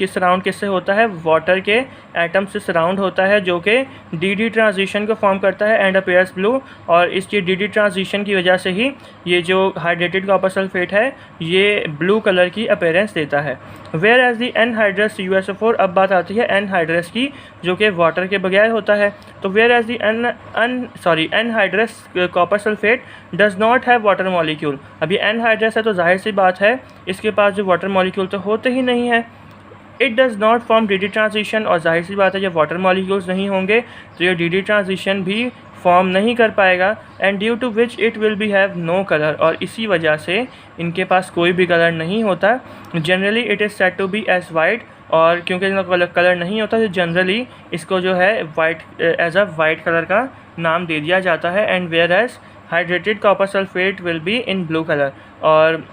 किससे होता है? वाटर के एटम से सराउंड होता है, जो कि DD ट्रांजिशन को फॉर्म करता है एंड अपीयर्स ब्लू। और इसकी DD ट्रांजिशन की वजह से ही ये जो हाइड्रेटेड कॉपर सल्फेट है ये ब्लू कलर की अपीयरेंस देता है। Whereas the anhydrous CuSO4, अब बात आती है एनहाइड्रस की, जो कि वाटर के बगैर होता है। तो whereas the anhydrous copper sulphate does not have water molecule. अभी एनहाइड्रस है तो जाहिर सी बात है इसके पास जो वाटर मॉलिक्यूल तो होते ही नहीं है। It does not form DD transition, और जाहिर सी बात है जब वाटर मॉलिक्यूल्स नहीं होंगे तो ये DD ट्रांजिशन भी फॉर्म नहीं कर पाएगा, and due to which it will be have no colour, और इसी वजह से इनके पास कोई भी कलर नहीं होता। Generally it is said to be as white, और क्योंकि इनका कलर नहीं होता तो जनरली इसको जो है white as a white colour का नाम दे दिया जाता है। And whereas hydrated copper sulphate will be in blue colour, और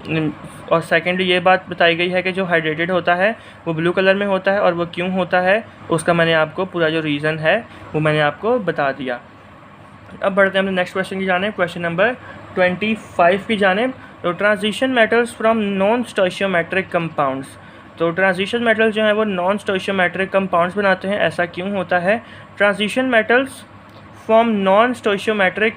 सेकेंडली ये बात बताई गई है कि जो हाइड्रेटेड होता है वो ब्लू कलर में होता है, और वो क्यों होता है उसका मैंने आपको पूरा जो रीज़न है वो मैंने आपको बता दिया। अब बढ़ते हैं अपने नेक्स्ट क्वेश्चन की जानिब, क्वेश्चन नंबर 25 की जानिब। तो transition metals from non स्टोइशियोमेट्रिक compounds. तो ट्रांजिशन मेटल्स जो हैं वो नॉन स्टोइशियोमेट्रिक कंपाउंड्स बनाते हैं। ऐसा क्यों होता है? Transition metals form non-stoichiometric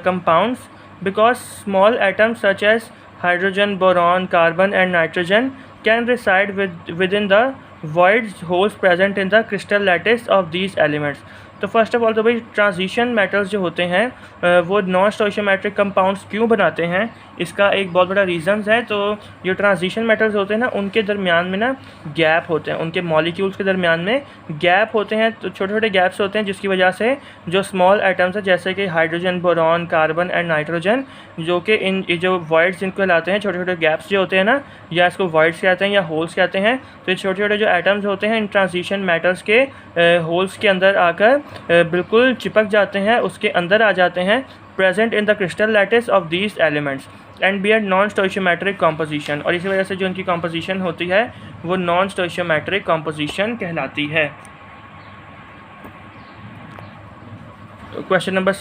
compounds because small atoms such as hydrogen, boron, carbon and nitrogen can reside within the void holes present in the crystal lattice of these elements. तो first of all तो भाई transition metals जो होते हैं वो non स्टोइशियोमेट्रिक compounds क्यों बनाते हैं, इसका एक बहुत बड़ा रीज़न्स है। तो जो ट्रांजिशन मेटल्स होते हैं ना उनके दरमियान में ना गैप होते हैं, उनके मॉलिक्यूल्स के दरमियान में गैप होते हैं, तो छोटे छोटे गैप्स होते हैं जिसकी वजह से जो स्मॉल आइटम्स हैं जैसे कि hydrogen, boron, carbon and nitrogen, जो कि इन जो वॉइड्स जिनको कहलाते हैं, छोटे छोटे गैप्स जो होते हैं ना, या इसको वॉइड्स कहते हैं या होल्स कहते हैं। तो ये छोटे छोटे जो एटम्स होते हैं इन ट्रांजिशन मेटल्स के होल्स के अंदर आकर बिल्कुल चिपक जाते हैं, उसके अंदर आ जाते हैं, present in the crystal lattice of these elements. And B are non stoichiometric composition, और इसी वजह से जो उनकी कॉम्पोजिशन होती है वो नॉन स्टोइशियोमेट्रिक कॉम्पोजिशन कहलाती है। क्वेश्चन नंबर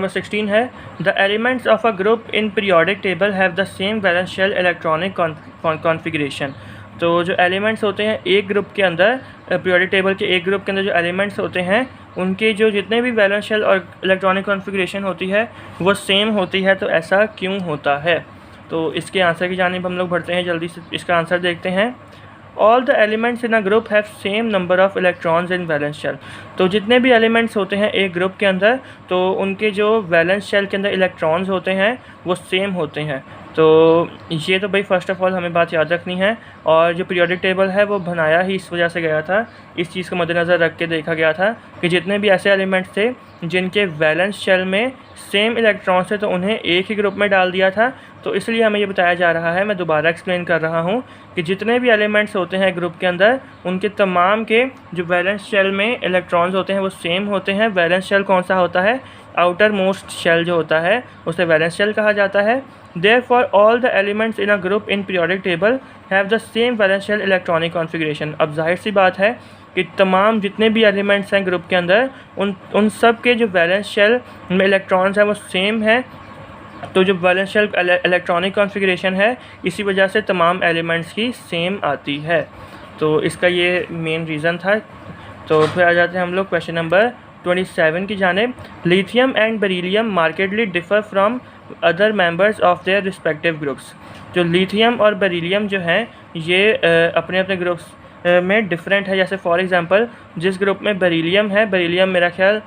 16 है the elements of a group in periodic table have the same valence shell electronic configuration. तो जो एलिमेंट्स होते हैं एक ग्रुप के अंदर, पीरियोडिक टेबल के एक ग्रुप के अंदर जो एलिमेंट्स होते हैं उनके जो जितने भी वैलेंस शेल और इलेक्ट्रॉनिक कॉन्फ़िगरेशन होती है वो सेम होती है। तो ऐसा क्यों होता है? तो इसके आंसर की जानिब हम लोग बढ़ते हैं, जल्दी से इसका आंसर देखते हैं। All the elements in a group have same number of electrons in valence shell. तो जितने भी एलिमेंट्स होते हैं एक ग्रुप के अंदर तो उनके जो वैलेंस शेल के अंदर इलेक्ट्रॉन्स होते हैं वो सेम होते हैं। तो ये तो भाई फ़र्स्ट ऑफ़ ऑल हमें बात याद रखनी है, और जो पीरियोडिक टेबल है वो बनाया ही इस वजह से गया था, इस चीज़ को मद्देनज़र रख के देखा गया था कि जितने भी ऐसे एलिमेंट्स थे जिनके वैलेंस शेल में सेम इलेक्ट्रॉन्स थे तो उन्हें एक ही ग्रुप में डाल दिया था। तो इसलिए हमें ये बताया जा रहा है, मैं दोबारा एक्सप्लेन कर रहा हूँ कि जितने भी एलिमेंट्स होते हैं ग्रुप के अंदर उनके तमाम के जो वैलेंस शेल में इलेक्ट्रॉन्स होते हैं वो सेम होते हैं। वैलेंस शेल कौन सा होता है? आउटर मोस्ट शेल जो होता है उसे वैलेंस शेल कहा जाता है। Therefore, all the elements in a group in periodic table have the same valence shell electronic configuration। अब जाहिर सी बात है कि तमाम जितने भी एलिमेंट्स हैं ग्रुप के अंदर उन सब के जो वैलेंस शेल में इलेक्ट्रॉन्स हैं वो सेम है। तो जो वैलेंस शेल इलेक्ट्रॉनिक कॉन्फ़िगरेशन है इसी वजह से तमाम एलिमेंट्स की सेम आती है। तो इसका ये मेन रीज़न था। तो फिर आ जाते हैं हम लोग क्वेश्चन नंबर 27 की जानिब। Lithium and beryllium markedly differ from other members of their respective groups. जो लिथियम और बेरिलियम जो हैं ये अपने अपने ग्रुप्स में डिफरेंट है। जैसे फॉर एग्जांपल जिस ग्रुप में बेरिलियम है, बेरिलियम मेरा ख्याल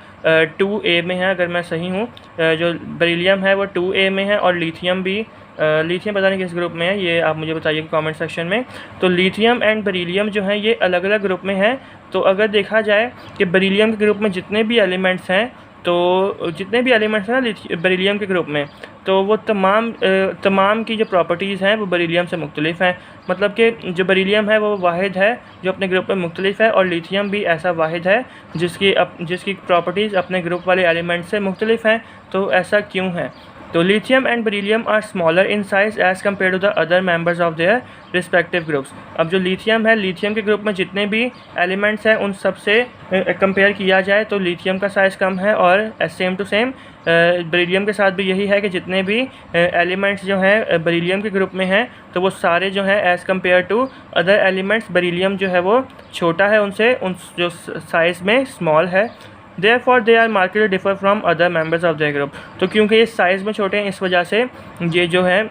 2A में है अगर मैं सही हूँ, जो बेरिलियम है वो 2A में है, और लिथियम भी लिथियम पता नहीं किस ग्रुप में है, ये आप मुझे बताइए कमेंट सेक्शन में। तो लिथियम एंड बेरिलियम जो हैं ये अलग अलग ग्रुप में हैं। तो अगर देखा जाए कि बेरिलियम के ग्रुप में जितने भी एलिमेंट्स हैं तो जितने भी एलिमेंट्स हैं ना बेरिलियम के ग्रुप में, तो वो तमाम की जो प्रॉपर्टीज़ हैं वो बेरिलियम से मुख्तलिफ हैं। मतलब कि जो बेरिलियम है वो वाहिद है जो अपने ग्रुप में मुख्तलिफ है, और लिथियम भी ऐसा वाहिद है जिसकी प्रॉपर्टीज़ अपने ग्रुप वाले एलिमेंट से मुख्तलिफ हैं। तो ऐसा क्यों है? तो lithium and beryllium are smaller in size as compare to the other members of their respective groups. अब जो लिथियम है, लिथियम के ग्रुप में जितने भी एलिमेंट्स हैं उन सब से कंपेयर किया जाए तो लिथियम का साइज़ कम है, और सेम टू सेम बेरिलियम के साथ भी यही है कि जितने भी एलिमेंट्स जो हैं बेरिलियम के ग्रुप में हैं तो वो सारे जो हैं as compare to other elements beryllium जो है वो छोटा है उनसे, उन जो साइज़ में स्मॉल है। Therefore they are markedly differ from other members of their group। तो क्योंकि ये साइज़ में छोटे हैं इस वजह से ये जो है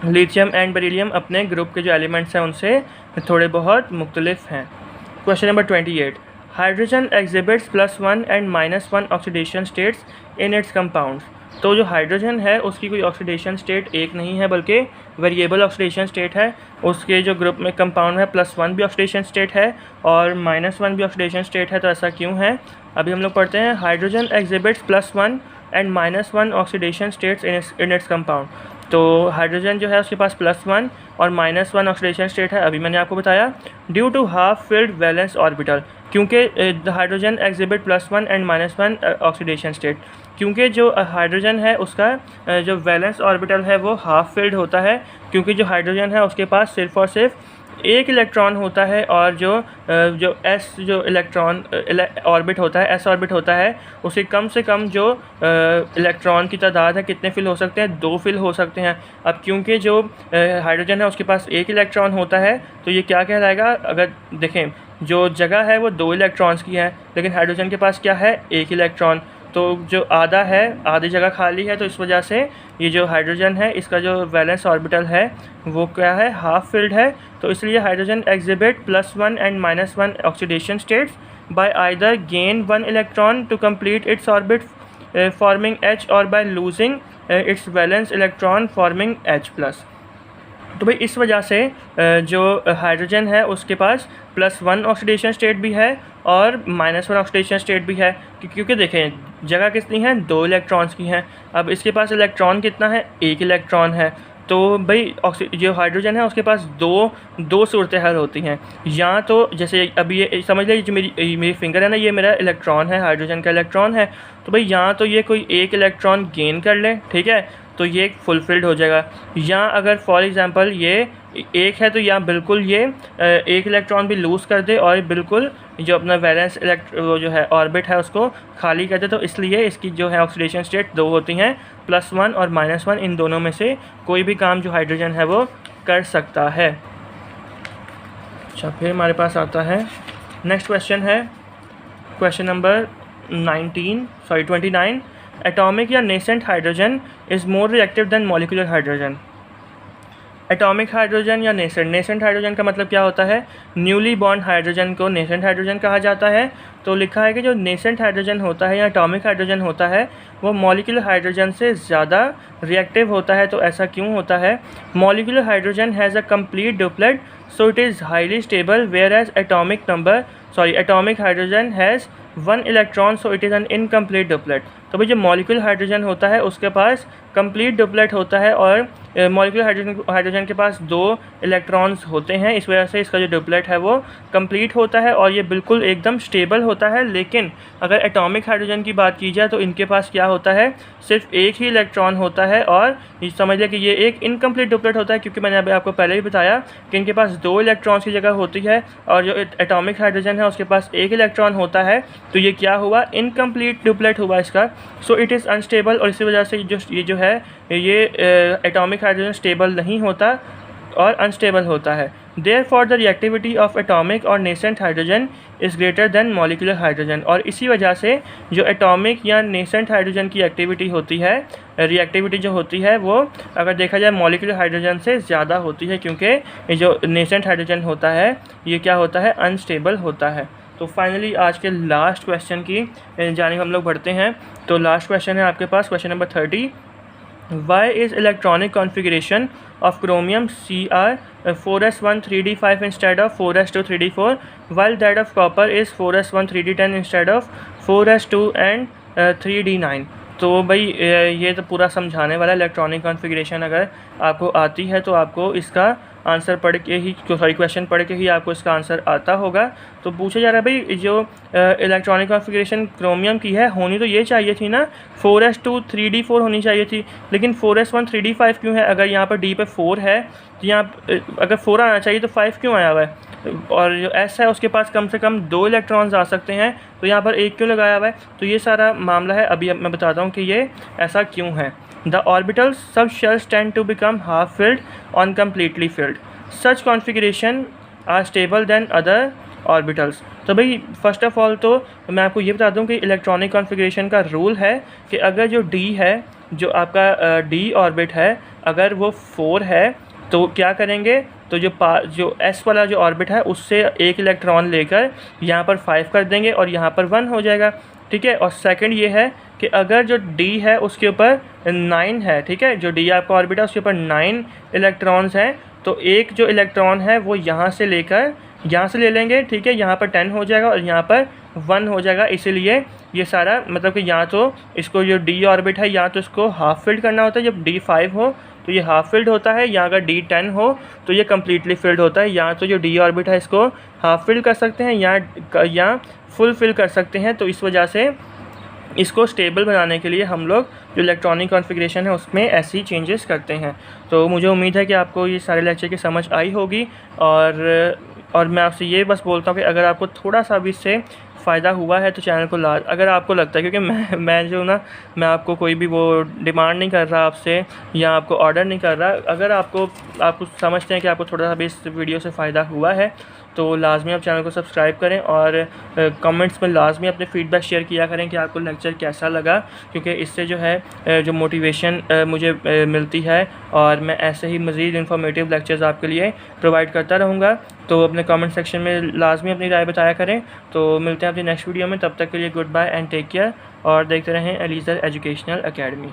लिथियम एंड बेरिलियम अपने ग्रुप के जो एलिमेंट्स हैं उनसे थोड़े बहुत मुख्तलिफ हैं। Question number 28। Hydrogen exhibits +1 and -1 oxidation states in its compounds. तो जो हाइड्रोजन है उसकी कोई ऑक्सीडेशन स्टेट एक नहीं है बल्कि वेरिएबल ऑक्सीडेशन स्टेट है। उसके जो ग्रुप में कंपाउंड है +1 भी ऑक्सीडेशन स्टेट है और -1 भी ऑक्सीडेशन स्टेट है। तो ऐसा क्यों है? अभी हम लोग पढ़ते हैं। Hydrogen exhibits +1 and -1 oxidation states in its compound. तो हाइड्रोजन जो है उसके पास +1 और -1 ऑक्सीडेशन स्टेट है। अभी मैंने आपको बताया due to half filled valence orbital, क्योंकि hydrogen exhibit +1 and -1 oxidation state, क्योंकि जो हाइड्रोजन है उसका जो वैलेंस ऑर्बिटल है वो हाफ फिल्ड होता है। क्योंकि जो हाइड्रोजन है उसके पास सिर्फ़ और सिर्फ एक इलेक्ट्रॉन होता है, और जो एस जो इलेक्ट्रॉन ऑर्बिट होता है, एस ऑर्बिट होता है, उसे कम से कम जो इलेक्ट्रॉन की तादाद है कितने फिल हो सकते हैं? 2 फिल हो सकते हैं। अब क्योंकि जो हाइड्रोजन है उसके पास एक इलेक्ट्रॉन होता है तो ये क्या कहलाएगा? अगर देखें जो जगह है वो 2 इलेक्ट्रॉन्स की है, लेकिन हाइड्रोजन के पास क्या है? एक इलेक्ट्रॉन। तो जो आधा है, आधी जगह खाली है, तो इस वजह से ये जो हाइड्रोजन है इसका जो वैलेंस ऑर्बिटल है वो क्या है? हाफ फिल्ड है। तो इसलिए hydrogen exhibit +1 and -1 oxidation states by either gain 1 electron to complete its orbit forming H, और by losing its valence electron forming H+। तो भाई इस वजह से जो हाइड्रोजन है उसके पास +1 ऑक्सीडेशन स्टेट भी है और -1 ऑक्सीडेशन स्टेट भी है, क्योंकि देखें जगह कितनी है? 2 इलेक्ट्रॉन्स की हैं। अब इसके पास इलेक्ट्रॉन कितना है? एक इलेक्ट्रॉन है। तो भाई जो हाइड्रोजन है उसके पास दो सूरत हाल होती हैं। या तो जैसे अभी ये समझ लीजिए जो मेरी फिंगर है ना, ये मेरा इलेक्ट्रॉन है, हाइड्रोजन का इलेक्ट्रॉन है। तो भाई या तो ये कोई एक इलेक्ट्रॉन गेन कर ले, ठीक है, तो ये फुलफिल्ड हो जाएगा। या अगर फॉर एग्ज़ाम्पल ये एक है तो या बिल्कुल ये एक इलेक्ट्रॉन भी लूज़ कर दे और बिल्कुल जो अपना वैलेंस वो जो है ऑर्बिट है उसको खाली कर दे। तो इसलिए इसकी जो है ऑक्सीडेशन स्टेट दो होती हैं, +1 और -1। इन दोनों में से कोई भी काम जो हाइड्रोजन है वो कर सकता है। अच्छा, फिर हमारे पास आता है नेक्स्ट क्वेश्चन है क्वेश्चन नंबर 29 एटॉमिक या nascent hydrogen is more reactive than molecular hydrogen. Atomic hydrogen या नेसेंट हाइड्रोजन का मतलब क्या होता है? न्यूली बॉर्न हाइड्रोजन को नेसेंट हाइड्रोजन कहा जाता है। तो लिखा है कि जो नेसेंट हाइड्रोजन होता है या एटॉमिक हाइड्रोजन होता है वो मॉलिक्यूलर हाइड्रोजन से ज़्यादा रिएक्टिव होता है। तो ऐसा क्यों होता है? Molecular hydrogen has a complete duplet so it is highly stable, whereas atomic hydrogen has 1 electron so it is an incomplete duplet. तो भाई जो मॉलिक्यूलर हाइड्रोजन होता है उसके पास कंप्लीट डुप्लेट होता है और मॉलिक्यूलर हाइड्रोजन के पास 2 इलेक्ट्रॉन्स होते हैं। इस वजह से इसका जो डुप्लेट है वो कंप्लीट होता है और ये बिल्कुल एकदम स्टेबल होता है। लेकिन अगर एटॉमिक हाइड्रोजन की बात की जाए तो इनके पास क्या होता है? सिर्फ एक ही इलेक्ट्रॉन होता है और समझ लें कि ये एक इनकम्प्लीट डुप्लेट होता है, क्योंकि मैंने अभी आपको पहले ही बताया कि इनके पास 2 इलेक्ट्रॉन्स की जगह होती है और जो एटॉमिक हाइड्रोजन है उसके पास 1 इलेक्ट्रॉन होता है। तो ये क्या हुआ? इनकम्प्लीट डुप्लेट हुआ इसका। सो इट इज़ अनस्टेबल और इसी वजह से ये जो है ये एटॉमिक हाइड्रोजन स्टेबल नहीं होता और अनस्टेबल होता है। Therefore the reactivity of atomic और nascent hydrogen is greater than molecular hydrogen. और इसी वजह से जो एटॉमिक या नेसेंट हाइड्रोजन की एक्टिविटी होती है, रिएक्टिविटी जो होती है वो अगर देखा जाए मॉलिक्यूलर हाइड्रोजन से ज़्यादा होती है, क्योंकि जो नेसेंट हाइड्रोजन होता है ये क्या होता है? अनस्टेबल होता है। तो फाइनली आज के लास्ट क्वेश्चन की जानिब हम लोग बढ़ते हैं। तो लास्ट क्वेश्चन है आपके पास question number 30। Why is electronic configuration of chromium Cr 4s1 3d5 instead of 4s2 3d4 while that of copper is 4s1 3d10 instead of 4s2 and 3d9। तो भाई ये तो पूरा समझाने वाला इलेक्ट्रॉनिक कॉन्फ़िगरेशन अगर आपको आती है तो आपको इसका आंसर पढ़ के ही क्वेश्चन पढ़ के ही आपको इसका आंसर आता होगा। तो पूछा जा रहा है भाई जो इलेक्ट्रॉनिक कॉन्फ़िगरेशन क्रोमियम की है होनी तो ये चाहिए थी ना 4s2 3d4 होनी चाहिए थी, लेकिन 4s1 3d5 क्यों है? अगर यहाँ पर d पे 4 है तो यहाँ अगर 4 आना चाहिए तो 5 क्यों आया हुआ है? और जो s है उसके पास कम से कम 2 इलेक्ट्रॉन्स आ सकते हैं, तो यहाँ पर 1 क्यों लगाया हुआ है? तो ये सारा मामला है। अभी मैं बताता हूँ कि ये ऐसा क्यों है। The orbitals subshells tend to become half filled on completely filled. Such configuration are stable than other orbitals. तो भाई फर्स्ट ऑफ ऑल तो मैं आपको ये बता दूं कि इलेक्ट्रॉनिक कॉन्फ़िगरेशन का रूल है कि अगर जो D है, जो आपका D ऑर्बिट है, अगर वो 4 है तो क्या करेंगे? तो जो S वाला जो ऑर्बिट है उससे 1 इलेक्ट्रॉन लेकर यहाँ पर 5 कर देंगे और यहाँ पर 1 हो जाएगा, ठीक है। और सेकंड ये है कि अगर जो D है उसके ऊपर 9 है, ठीक है, जो D आपका ऑर्बिट है उसके ऊपर 9 इलेक्ट्रॉन्स हैं, तो एक जो इलेक्ट्रॉन है वो यहाँ से लेकर यहाँ से ले लेंगे, ठीक है, यहाँ पर 10 हो जाएगा और यहाँ पर 1 हो जाएगा। इसीलिए ये सारा मतलब कि यहाँ तो इसको जो D ऑर्बिट है या तो इसको हाफ फिल्ड करना होता है, जब D 5 हो तो ये हाफ फिल्ड होता है, या अगर D 10 हो तो ये कम्प्लीटली फिल्ड होता है। या तो जो D ऑर्बिट है इसको हाफ फिल्ड कर सकते हैं या फुल फिल कर सकते हैं। तो इस वजह से इसको स्टेबल बनाने के लिए हम लोग जो इलेक्ट्रॉनिक कॉन्फ़िगरेशन है उसमें ऐसी चेंजेस करते हैं। तो मुझे उम्मीद है कि आपको ये सारे लेक्चर की समझ आई होगी और मैं आपसे ये बस बोलता हूँ कि अगर आपको थोड़ा सा भी इससे फ़ायदा हुआ है तो चैनल को अगर आपको लगता है, क्योंकि मैं जो ना मैं आपको कोई भी वो डिमांड नहीं कर रहा आपसे या आपको ऑर्डर नहीं कर रहा, अगर आपको समझते हैं कि आपको थोड़ा सा भी इस वीडियो से फ़ायदा हुआ है तो लाजमी आप चैनल को सब्सक्राइब करें और कमेंट्स में लाजमी अपने फ़ीडबैक शेयर किया करें कि आपको लेक्चर कैसा लगा, क्योंकि इससे जो है जो मोटिवेशन मुझे मिलती है और मैं ऐसे ही मज़ीद इन्फॉर्मेटिव लेक्चर्स आपके लिए प्रोवाइड करता रहूँगा। तो अपने कमेंट सेक्शन में लाजमी अपनी राय बताया करें। तो मिलते हैं अपनी नेक्स्ट वीडियो में, तब तक के लिए good bye and take care और देखते रहें एलीज़र एजुकेशनल अकेडमी।